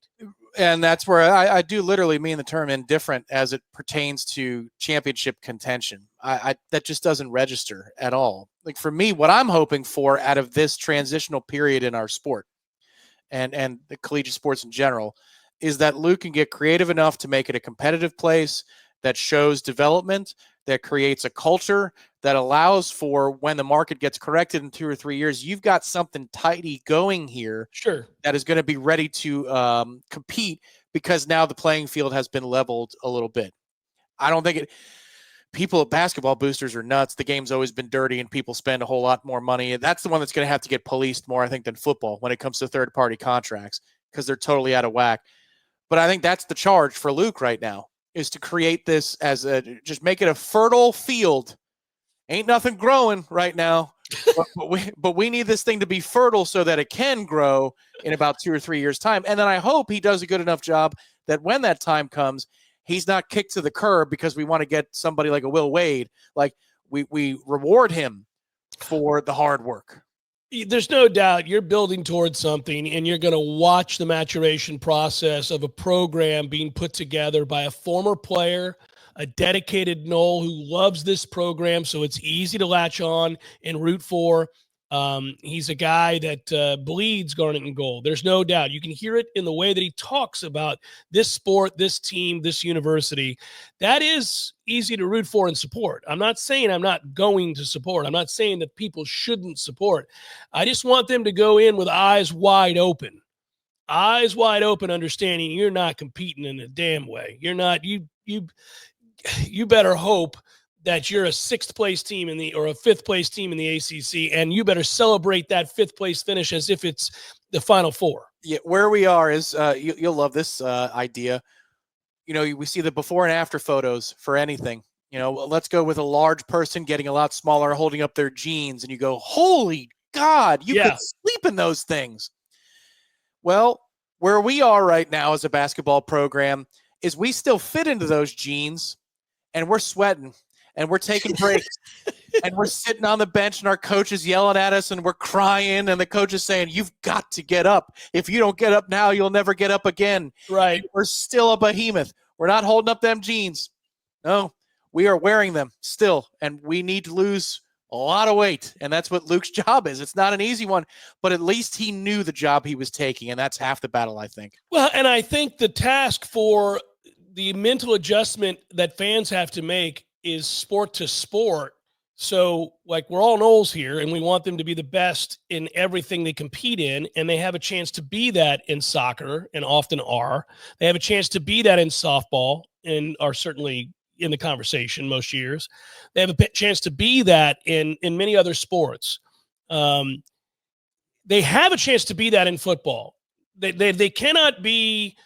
And that's where I do literally mean the term indifferent as it pertains to championship contention. That just doesn't register at all. Like, for me, what I'm hoping for out of this transitional period in our sport and the collegiate sports in general is that Luke can get creative enough to make it a competitive place that shows development, that creates a culture that allows for when the market gets corrected in 2 or 3 years, you've got something tidy going here. Sure. That is going to be ready to compete because now the playing field has been leveled a little bit. I don't think people at basketball boosters are nuts. The game's always been dirty and people spend a whole lot more money. That's the one that's going to have to get policed more, I think, than football when it comes to third-party contracts, because they're totally out of whack. But I think that's the charge for Luke right now, is to create this as just make it a fertile field. Ain't nothing growing right now, but we need this thing to be fertile so that it can grow in about 2 or 3 years' time. And then I hope he does a good enough job that when that time comes, he's not kicked to the curb because we want to get somebody like a Will Wade. Like, we reward him for the hard work. There's no doubt you're building towards something, and you're going to watch the maturation process of a program being put together by a former player, a dedicated Nole who loves this program, so it's easy to latch on and root for. He's a guy that bleeds garnet and gold. There's no doubt. You can hear it in the way that he talks about this sport, this team, this university. That is easy to root for and support. I'm not saying I'm not going to support. I'm not saying that people shouldn't support. I just want them to go in with eyes wide open. Eyes wide open, understanding you're not competing in a damn way. You're not. You better hope that you're a 6th place team or a 5th place team in the ACC, and you better celebrate that 5th place finish as if it's the Final Four. Yeah, where we are is you'll love this idea. We see the before and after photos for anything. Let's go with a large person getting a lot smaller, holding up their jeans, and you go, holy God, you could sleep in those things. Well, where we are right now as a basketball program is we still fit into those jeans, and we're sweating. And we're taking breaks, and we're sitting on the bench, and our coach is yelling at us, and we're crying, and the coach is saying, you've got to get up. If you don't get up now, you'll never get up again. Right. And we're still a behemoth. We're not holding up them jeans. No, we are wearing them still, and we need to lose a lot of weight, and that's what Luke's job is. It's not an easy one, but at least he knew the job he was taking, and that's half the battle, I think. Well, and I think the task for the mental adjustment that fans have to make is sport to sport. So, like, we're all Noles here, and we want them to be the best in everything they compete in, and they have a chance to be that in soccer, and often are. They have a chance to be that in softball, and are certainly in the conversation most years. They have a chance to be that in many other sports. They have a chance to be that in football. They cannot be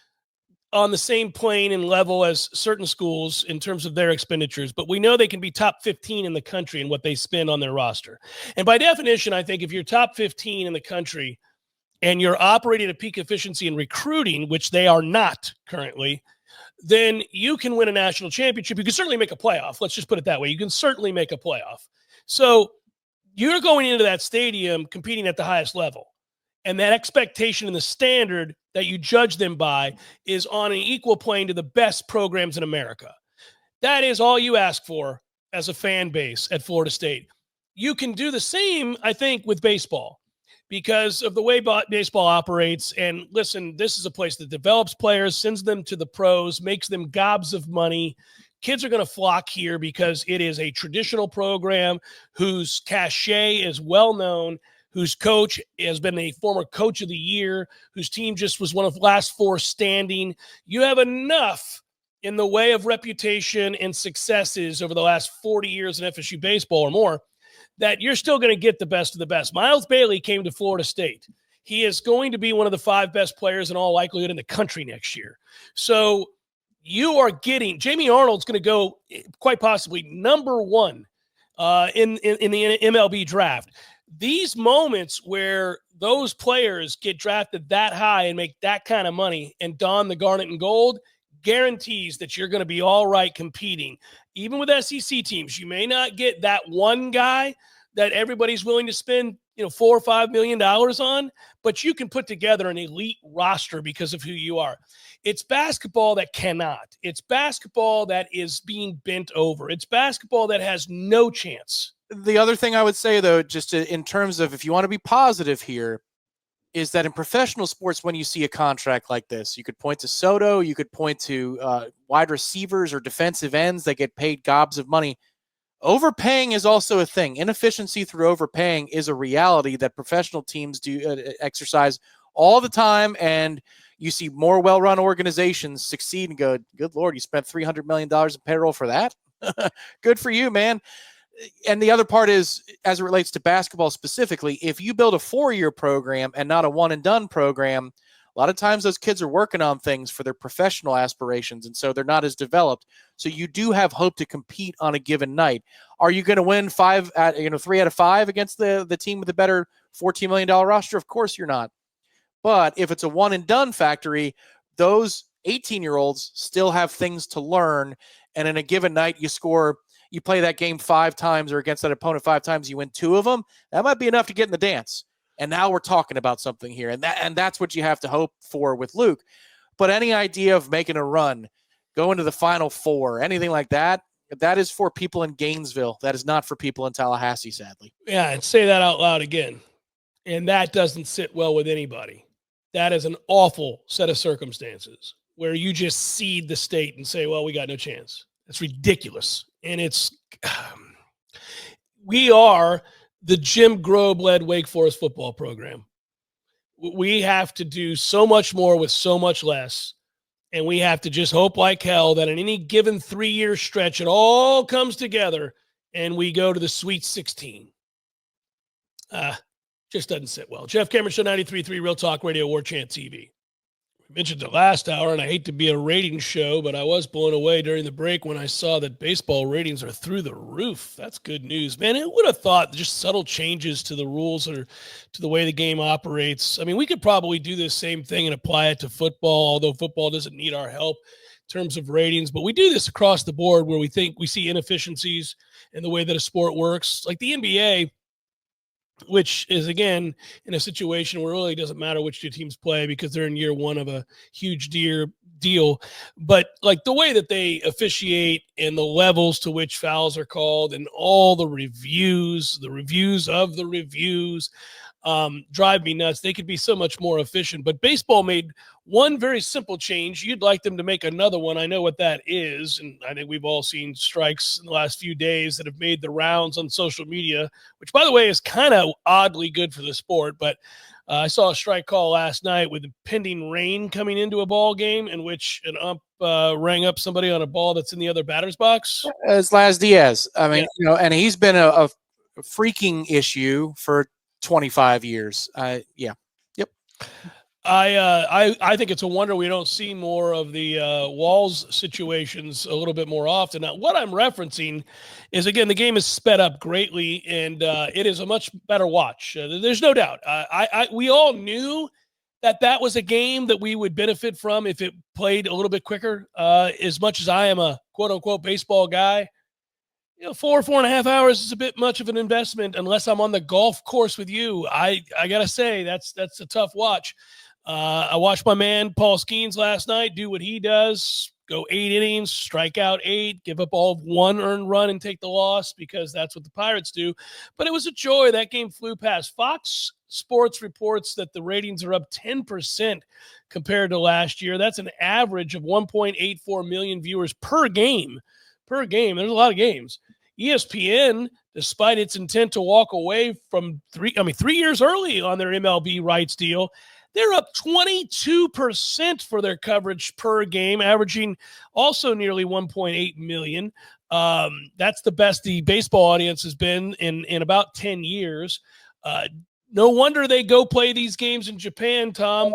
on the same plane and level as certain schools in terms of their expenditures, but we know they can be top 15 in the country in what they spend on their roster. And by definition, I think if you're top 15 in the country and you're operating at peak efficiency in recruiting, which they are not currently, then you can win a national championship. You can certainly make a playoff. Let's just put it that way. You can certainly make a playoff. So you're going into that stadium competing at the highest level. And that expectation and the standard that you judge them by is on an equal plane to the best programs in America. That is all you ask for as a fan base at Florida State. You can do the same, I think, with baseball because of the way baseball operates. And listen, this is a place that develops players, sends them to the pros, makes them gobs of money. Kids are going to flock here because it is a traditional program whose cachet is well known, whose coach has been a former coach of the year, whose team just was one of the last 4 standing. You have enough in the way of reputation and successes over the last 40 years in FSU baseball or more that you're still going to get the best of the best. Miles Bailey came to Florida State. He is going to be one of the 5 best players in all likelihood in the country next year. So you are getting – Jamie Arnold's going to go quite possibly number 1 in the MLB draft. These moments where those players get drafted that high and make that kind of money and don the garnet and gold guarantees that you're going to be all right competing. Even with SEC teams, you may not get that one guy that everybody's willing to spend, $4 or $5 million on, but you can put together an elite roster because of who you are. It's basketball that cannot. It's basketball that is being bent over. It's basketball that has no chance. The other thing I would say, though, just in terms of if you want to be positive here, is that in professional sports, when you see a contract like this, you could point to Soto, you could point to wide receivers or defensive ends that get paid gobs of money. Overpaying is also a thing. Inefficiency through overpaying is a reality that professional teams do exercise all the time, and you see more well-run organizations succeed and go, good Lord, you spent $300 million in payroll for that? Good for you, man. And the other part is, as it relates to basketball specifically, if you build a 4-year program and not a one-and-done program, a lot of times those kids are working on things for their professional aspirations, and so they're not as developed. So you do have hope to compete on a given night. Are you going to win 3 out of 5 against the team with a better $14 million roster? Of course you're not. But if it's a one-and-done factory, those 18-year-olds still have things to learn, and in a given night you play that game 5 times or against that opponent 5 times, you win 2 of them, that might be enough to get in the dance. And now we're talking about something here. And that's what you have to hope for with Luke. But any idea of making a run, going to the Final Four, anything like that, that is for people in Gainesville. That is not for people in Tallahassee, sadly. Yeah, and say that out loud again. And that doesn't sit well with anybody. That is an awful set of circumstances where you just seed the state and say, well, we got no chance. That's ridiculous. And we are the Jim Grobe-led Wake Forest football program. We have to do so much more with so much less, and we have to just hope like hell that in any given 3-year stretch, it all comes together and we go to the Sweet 16. Just doesn't sit well. Jeff Cameron Show, 93.3 Real Talk Radio, Warchant TV. We mentioned it last hour, and I hate to be a ratings show, but I was blown away during the break when I saw that baseball ratings are through the roof. That's good news. Man, who would have thought just subtle changes to the rules or to the way the game operates? I mean, we could probably do this same thing and apply it to football, although football doesn't need our help in terms of ratings. But we do this across the board where we see inefficiencies in the way that a sport works. Like the NBA, which is, again, in a situation where it really doesn't matter which 2 teams play because they're in year 1 of a huge deal. But like the way that they officiate and the levels to which fouls are called and all the reviews of the reviews drive me nuts. They could be so much more efficient. But baseball made one very simple change. You'd like them to make another one. I know what that is. And I think we've all seen strikes in the last few days that have made the rounds on social media, which, by the way, is kind of oddly good for the sport. But I saw a strike call last night with impending rain coming into a ball game in which an ump rang up somebody on a ball that's in the other batter's box. It's Laz Diaz. I mean, and he's been a freaking issue for 25 years. Yeah. Yep. I think it's a wonder we don't see more of the Walls situations a little bit more often. Now, what I'm referencing is, again, the game is sped up greatly, and it is a much better watch. There's no doubt. We all knew that was a game that we would benefit from if it played a little bit quicker. As much as I am a quote-unquote baseball guy, 4.5 hours is a bit much of an investment unless I'm on the golf course with you. I got to say, that's a tough watch. I watched my man Paul Skeens last night do what he does, go 8 innings, strike out 8, give up all of 1 earned run and take the loss because that's what the Pirates do. But it was a joy. That game flew past. Fox Sports reports that the ratings are up 10% compared to last year. That's an average of 1.84 million viewers per game. There's a lot of games. ESPN, despite its intent to walk away from 3 years early on their MLB rights deal, they're up 22% for their coverage per game, averaging also nearly 1.8 million. That's the best the baseball audience has been in about 10 years. No wonder they go play these games in Japan, Tom.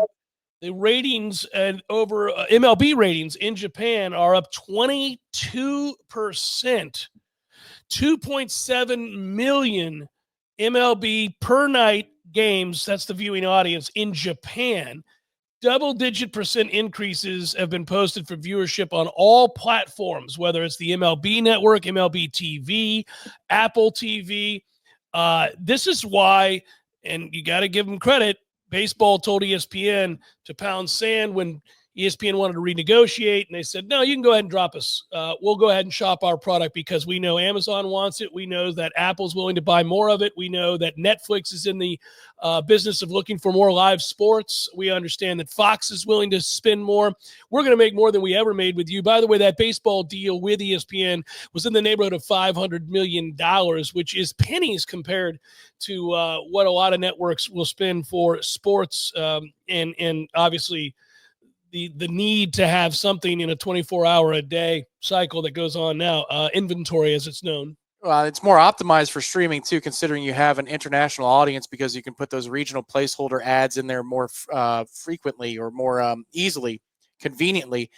The ratings and over MLB ratings in Japan are up 22%. 2.7 million MLB per night games. That's the viewing audience in Japan. double-digit % increases have been posted for viewership on all platforms, whether it's the MLB Network, MLB TV, Apple TV. This is why, and you got to give them credit, baseball told ESPN to pound sand when ESPN wanted to renegotiate, and they said, no, you can go ahead and drop us. We'll go ahead and shop our product because we know Amazon wants it. We know that Apple's willing to buy more of it. We know that Netflix is in the business of looking for more live sports. We understand that Fox is willing to spend more. We're going to make more than we ever made with you. By the way, that baseball deal with ESPN was in the neighborhood of $500 million, which is pennies compared to what a lot of networks will spend for sports, and obviously the need to have something in a 24-hour-a-day cycle that goes on now, inventory as it's known. Well, it's more optimized for streaming too, considering you have an international audience, because you can put those regional placeholder ads in there more frequently or more easily, conveniently,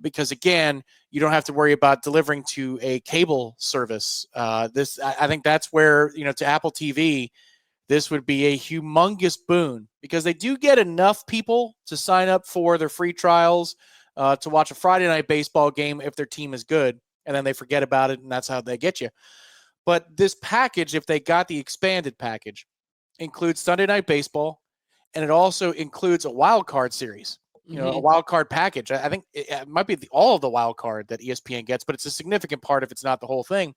because again, you don't have to worry about delivering to a cable service. I think that's where, to Apple TV, this would be a humongous boon, because they do get enough people to sign up for their free trials to watch a Friday night baseball game if their team is good, and then they forget about it, and that's how they get you. But this package, if they got the expanded package, includes Sunday night baseball, and it also includes a wild card series, a wild card package. I think it might be all of the wild card that ESPN gets, but it's a significant part if it's not the whole thing.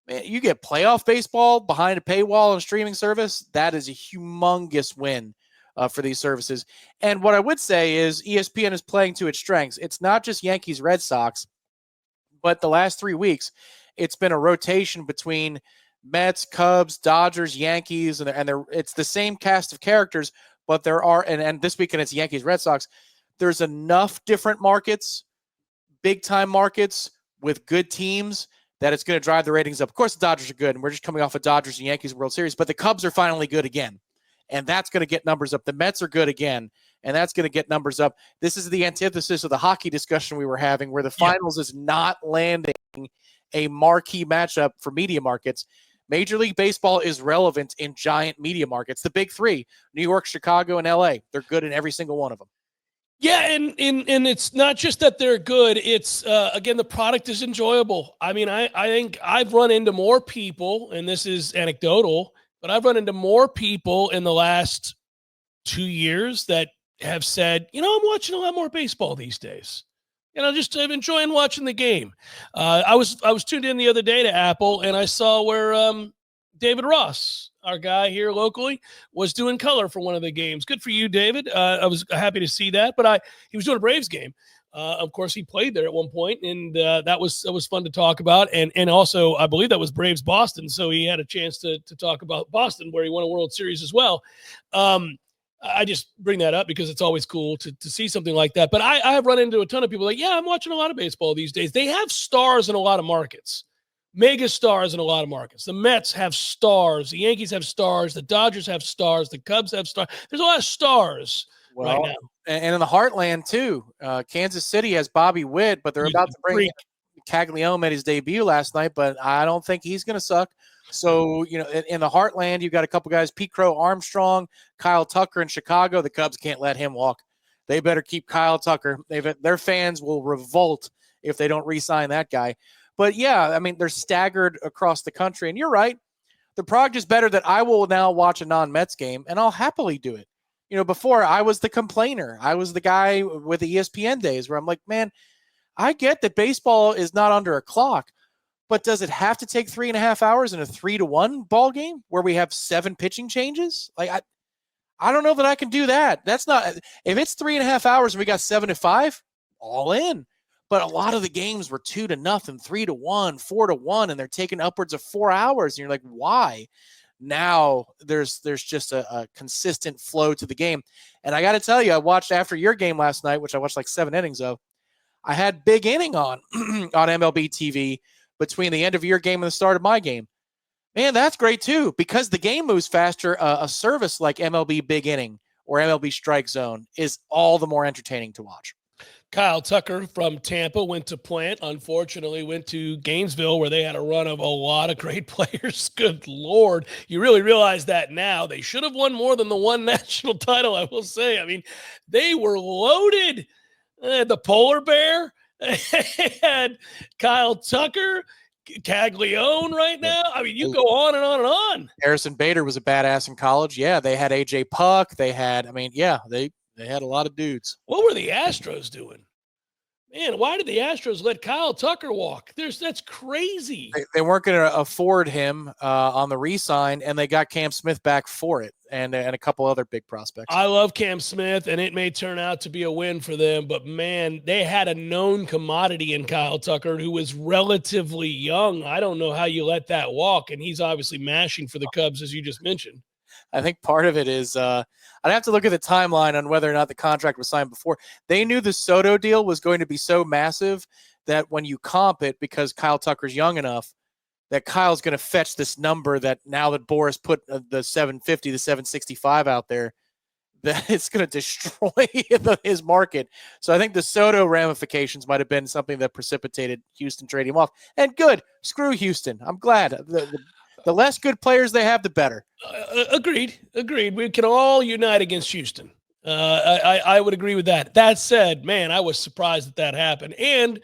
Man, you get playoff baseball behind a paywall and streaming service. That is a humongous win for these services. And what I would say is ESPN is playing to its strengths. It's not just Yankees, Red Sox, but the last 3 weeks, it's been a rotation between Mets, Cubs, Dodgers, Yankees, and it's the same cast of characters, but there are, and this weekend it's Yankees, Red Sox. There's enough different markets, big time markets with good teams, that it's going to drive the ratings up. Of course, the Dodgers are good, and we're just coming off a Dodgers and Yankees World Series, but the Cubs are finally good again, and that's going to get numbers up. The Mets are good again, and that's going to get numbers up. This is the antithesis of the hockey discussion we were having, where the finals is not landing a marquee matchup for media markets. Major League Baseball is relevant in giant media markets. The big three, New York, Chicago, and LA, they're good in every single one of them. Yeah, and it's not just that they're good. It's, again, the product is enjoyable. I mean, I think I've run into more people, and this is anecdotal, but I've run into more people in the last 2 years that have said, I'm watching a lot more baseball these days. Just I'm enjoying watching the game. I was tuned in the other day to Apple, and I saw where David Ross, our guy here locally, was doing color for one of the games. Good for you, David. I was happy to see that. But he was doing a Braves game. Of course, he played there at one point, and that was fun to talk about. And also, I believe that was Braves Boston, so he had a chance to talk about Boston, where he won a World Series as well. I just bring that up because it's always cool to see something like that. But I have run into a ton of people like, yeah, I'm watching a lot of baseball these days. They have stars in a lot of markets. Mega stars in a lot of markets. The Mets have stars. The Yankees have stars. The Dodgers have stars. The Cubs have stars. There's a lot of stars right now. And in the heartland, too. Kansas City has Bobby Witt, but they're about to bring Caglione made his debut last night, but I don't think he's going to suck. So, in the heartland, you've got a couple guys, Pete Crow Armstrong, Kyle Tucker in Chicago. The Cubs can't let him walk. They better keep Kyle Tucker. Their fans will revolt if they don't re-sign that guy. But, yeah, I mean, they're staggered across the country. And you're right. The product is better that I will now watch a non-Mets game, and I'll happily do it. Before I was the complainer. I was the guy with the ESPN days where I'm like, man, I get that baseball is not under a clock, but does it have to take 3.5 hours in a 3-1 ball game where we have 7 pitching changes? Like, I don't know that I can do that. That's not – if it's 3.5 hours and we got 7-5, all in. But a lot of the games were 2-0, 3-1, 4-1, and they're taking upwards of 4 hours. And you're like, why? Now there's just a consistent flow to the game. And I got to tell you, I watched after your game last night, which I watched like 7 innings of. I had Big Inning on MLB TV between the end of your game and the start of my game. Man, that's great too, because the game moves faster. A service like MLB Big Inning or MLB Strike Zone is all the more entertaining to watch. Kyle Tucker from Tampa went to Plant, unfortunately went to Gainesville, where they had a run of a lot of great players. Good Lord. You really realize that now. They should have won more than the one national title, I will say. I mean, they were loaded. The Polar Bear had Kyle Tucker, Caglione right now. I mean, you go on and on and on. Harrison Bader was a badass in college. Yeah, they had AJ Puck. They had, they had a lot of dudes. What were the Astros doing? Man, why did the Astros let Kyle Tucker walk? That's crazy. They weren't going to afford him on the re-sign, and they got Cam Smith back for it, and a couple other big prospects. I love Cam Smith, and it may turn out to be a win for them, but man, they had a known commodity in Kyle Tucker who was relatively young. I don't know how you let that walk, and he's obviously mashing for the Cubs, as you just mentioned. I think part of it is I'd have to look at the timeline on whether or not the contract was signed before. They knew the Soto deal was going to be so massive that when you comp it, because Kyle Tucker's young enough, that Kyle's going to fetch this number that now that Boris put the 750, the 765 out there, that it's going to destroy his market. So I think the Soto ramifications might have been something that precipitated Houston trading him off. And good. Screw Houston. I'm glad. The less good players they have, the better. Agreed. We can all unite against Houston. I would agree with that. That said, man, I was surprised that happened. And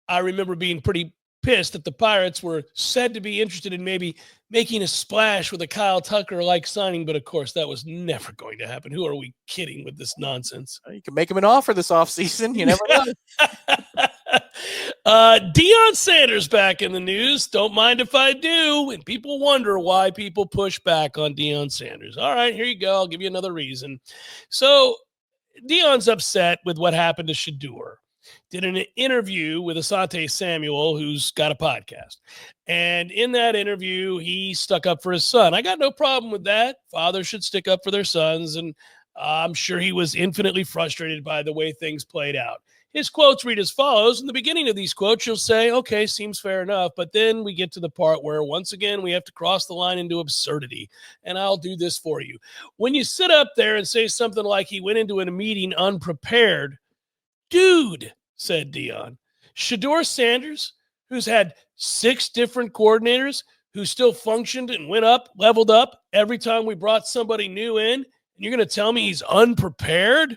I remember being pretty pissed that the Pirates were said to be interested in maybe making a splash with a Kyle Tucker-like signing. But, of course, that was never going to happen. Who are we kidding with this nonsense? You can make him an offer this offseason. You never know. Deion Sanders back in the news. Don't mind if I do. And people wonder why people push back on Deion Sanders. All right, here you go. I'll give you another reason. So Deion's upset with what happened to Shedeur. Did an interview with Asante Samuel, who's got a podcast. And in that interview, he stuck up for his son. I got no problem with that. Fathers should stick up for their sons. And I'm sure he was infinitely frustrated by the way things played out. His quotes read as follows. In the beginning of these quotes, you'll say, okay, seems fair enough. But then we get to the part where, once again, we have to cross the line into absurdity. And I'll do this for you. When you sit up there and say something like he went into a meeting unprepared, dude, said Deion, Shedeur Sanders, who's had 6 different coordinators, who still functioned and went up, leveled up every time we brought somebody new in, and you're going to tell me he's unprepared?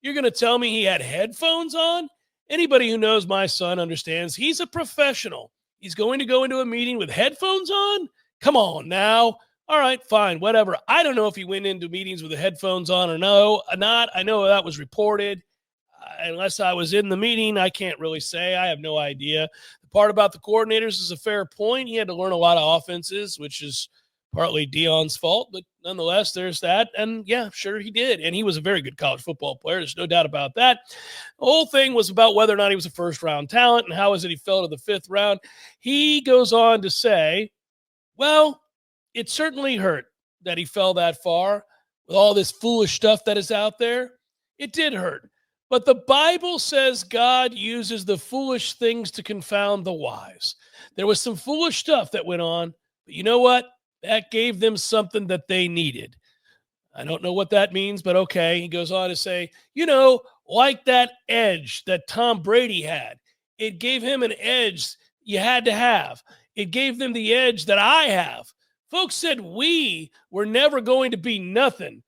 You're going to tell me he had headphones on? Anybody who knows my son understands he's a professional. He's going to go into a meeting with headphones on? Come on now. All right, fine, whatever. I don't know if he went into meetings with the headphones on or not. I know that was reported. Unless I was in the meeting, I can't really say. I have no idea. The part about the coordinators is a fair point. He had to learn a lot of offenses, which is partly Deion's fault, but nonetheless, there's that. And yeah, sure he did. And he was a very good college football player. There's no doubt about that. The whole thing was about whether or not he was a first-round talent and how is it he fell to the 5th round. He goes on to say, well, it certainly hurt that he fell that far with all this foolish stuff that is out there. It did hurt. But the Bible says God uses the foolish things to confound the wise. There was some foolish stuff that went on, but you know what? That gave them something that they needed. I don't know what that means, but okay. He goes on to say, like that edge that Tom Brady had. It gave him an edge you had to have. It gave them the edge that I have. Folks said we were never going to be nothing,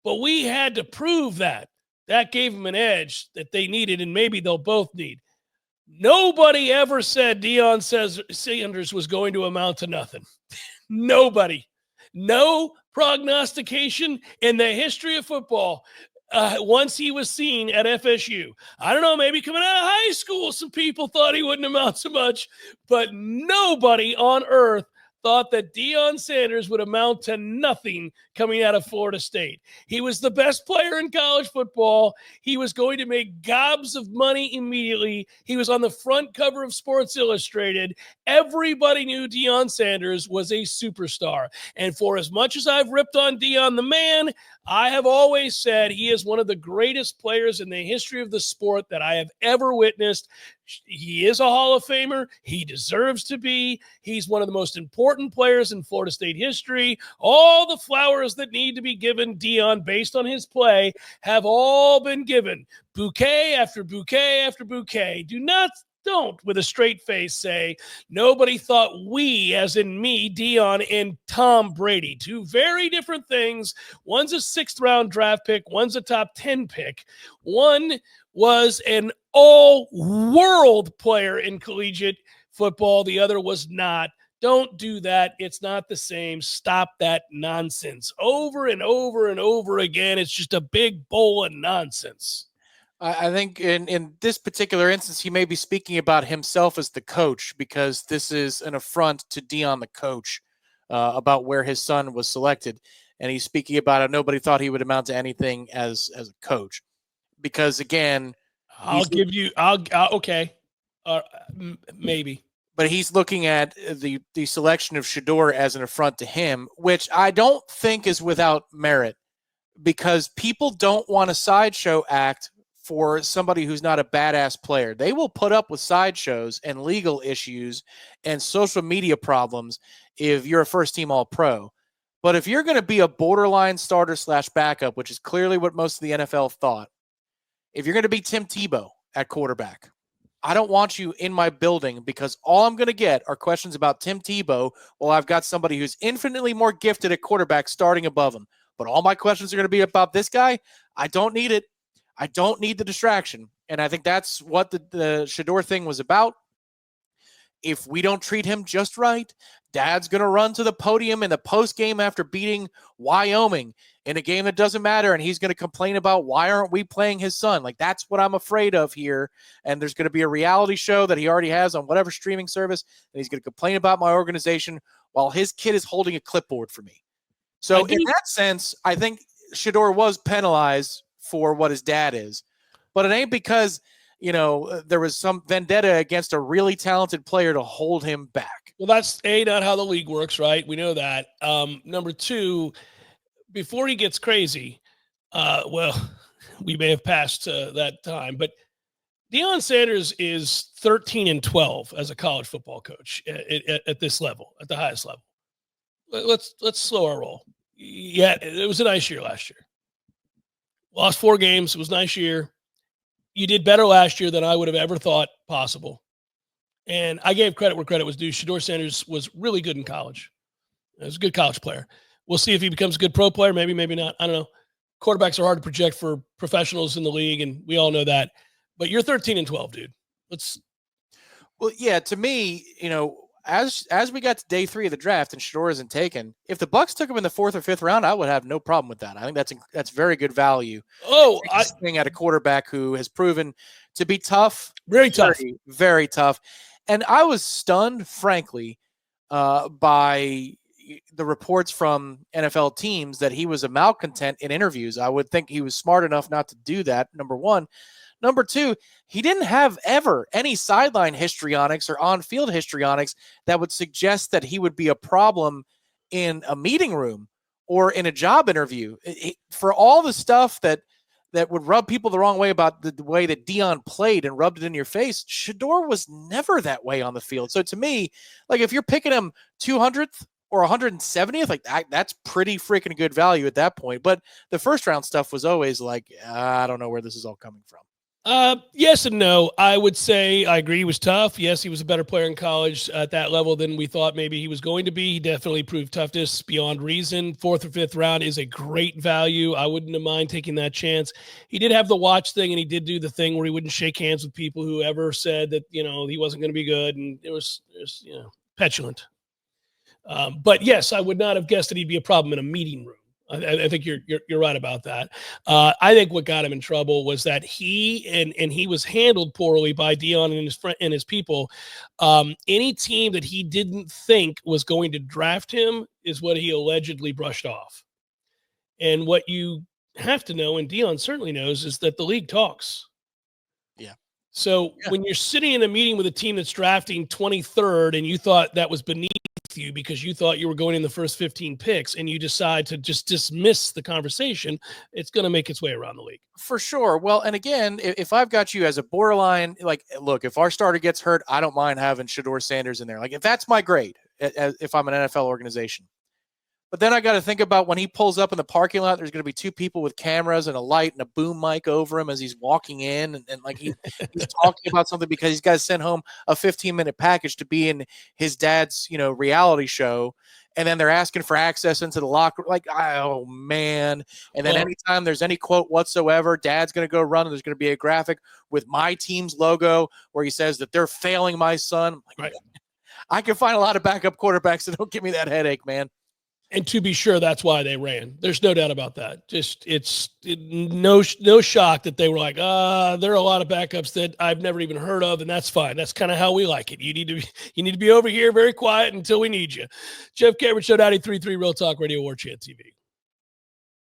but we had to prove that. That gave them an edge that they needed, and maybe they'll both need. Nobody ever said Deion Sanders was going to amount to nothing. Nobody. No prognostication in the history of football once he was seen at FSU. I don't know, maybe coming out of high school, some people thought he wouldn't amount to much, but nobody on earth thought that Deion Sanders would amount to nothing coming out of Florida State. He was the best player in college football. He was going to make gobs of money immediately. He was on the front cover of Sports Illustrated. Everybody knew Deion Sanders was a superstar. And for as much as I've ripped on Deion the man, I have always said he is one of the greatest players in the history of the sport that I have ever witnessed. He is a Hall of Famer. He deserves to be. He's one of the most important players in Florida State history. All the flowers that need to be given Deion based on his play have all been given. bouquet after bouquet after bouquet. Don't with a straight face say, nobody thought we, as in me, Deion, and Tom Brady. Two very different things. One's a 6th round draft pick. One's a top 10 pick. One was an all-world player in collegiate football. The other was not. Don't do that. It's not the same. Stop that nonsense. Over and over and over again. It's just a big bowl of nonsense. I think in this particular instance, he may be speaking about himself as the coach, because this is an affront to Deion, the coach, about where his son was selected. And he's speaking about it. Nobody thought he would amount to anything as a coach, because again, okay. Maybe. But he's looking at the selection of Shedeur as an affront to him, which I don't think is without merit, because people don't want a sideshow act for somebody who's not a badass player. They will put up with sideshows and legal issues and social media problems if you're a first-team All-Pro. But if you're going to be a borderline starter / backup, which is clearly what most of the NFL thought, if you're going to be Tim Tebow at quarterback, I don't want you in my building, because all I'm going to get are questions about Tim Tebow while I've got somebody who's infinitely more gifted at quarterback starting above him. But all my questions are going to be about this guy. I don't need it. I don't need the distraction. And I think that's what the Shedeur thing was about. If we don't treat him just right, Dad's going to run to the podium in the post game after beating Wyoming in a game that doesn't matter, and he's going to complain about why aren't we playing his son. Like, that's what I'm afraid of here. And there's going to be a reality show that he already has on whatever streaming service, and he's going to complain about my organization while his kid is holding a clipboard for me. So in that sense, I think Shedeur was penalized for what his dad is, but it ain't because, there was some vendetta against a really talented player to hold him back. Well, that's not how the league works, right? We know that. Number two, before he gets crazy, we may have passed that time, but Deion Sanders is 13-12 as a college football coach at this level, at the highest level. Let's slow our roll. Yeah, it was a nice year last year. Lost 4 games. It was a nice year. You did better last year than I would have ever thought possible. And I gave credit where credit was due. Shedeur Sanders was really good in college. He was a good college player. We'll see if he becomes a good pro player. Maybe, maybe not. I don't know. Quarterbacks are hard to project for professionals in the league, and we all know that. But you're 13-12, dude. Well, yeah, to me, as we got to day 3 of the draft and Shedeur isn't taken, if the Bucs took him in the 4th or 5th round, I would have no problem with that. I think that's very good value. Being at a quarterback who has proven to be tough, very tough, very tough. And I was stunned, frankly, by the reports from NFL teams that he was a malcontent in interviews. I would think he was smart enough not to do that, number one. Number two, he didn't have ever any sideline histrionics or on-field histrionics that would suggest that he would be a problem in a meeting room or in a job interview. For all the stuff that would rub people the wrong way about the way that Deion played and rubbed it in your face, Shedeur was never that way on the field. So to me, like, if you're picking him 200th or 170th, like that's pretty freaking good value at that point. But the first round stuff was always like, I don't know where this is all coming from. Yes and no. I would say I agree he was tough. Yes, he was a better player in college at that level than we thought maybe he was going to be. He definitely proved toughness beyond reason. 4th or 5th round is a great value. I wouldn't have mind taking that chance. He did have the watch thing, and he did do the thing where he wouldn't shake hands with people who ever said that, he wasn't going to be good. And it was petulant. But yes, I would not have guessed that he'd be a problem in a meeting room. I think you're right about that. I think what got him in trouble was that he was handled poorly by Deion and his people. Any team that he didn't think was going to draft him is what he allegedly brushed off. And what you have to know, and Deion certainly knows, is that the league talks. Yeah. So when you're sitting in a meeting with a team that's drafting 23rd and you thought that was beneath you because you thought you were going in the first 15 picks and you decide to just dismiss the conversation, it's going to make its way around the league. For sure. Well, and again, if I've got you as a borderline, like, look, if our starter gets hurt, I don't mind having Shedeur Sanders in there. Like, if that's my grade, if I'm an NFL organization. But then I got to think about when he pulls up in the parking lot, there's going to be 2 people with cameras and a light and a boom mic over him as he's walking in. And like he's talking about something because he's got to send home a 15-minute package to be in his dad's, reality show. And then they're asking for access into the locker. Like, oh, man. And then anytime there's any quote whatsoever, dad's going to go run and there's going to be a graphic with my team's logo where he says that they're failing my son. Like, right. I can find a lot of backup quarterbacks that don't give me that headache, man. And to be sure, that's why they ran. There's no doubt about that. No shock that they were like, there are a lot of backups that I've never even heard of, and that's fine. That's kind of how we like it. You need to be over here very quiet until we need you. Jeff Cameron, Show 93.3 Real Talk Radio, Warchant TV.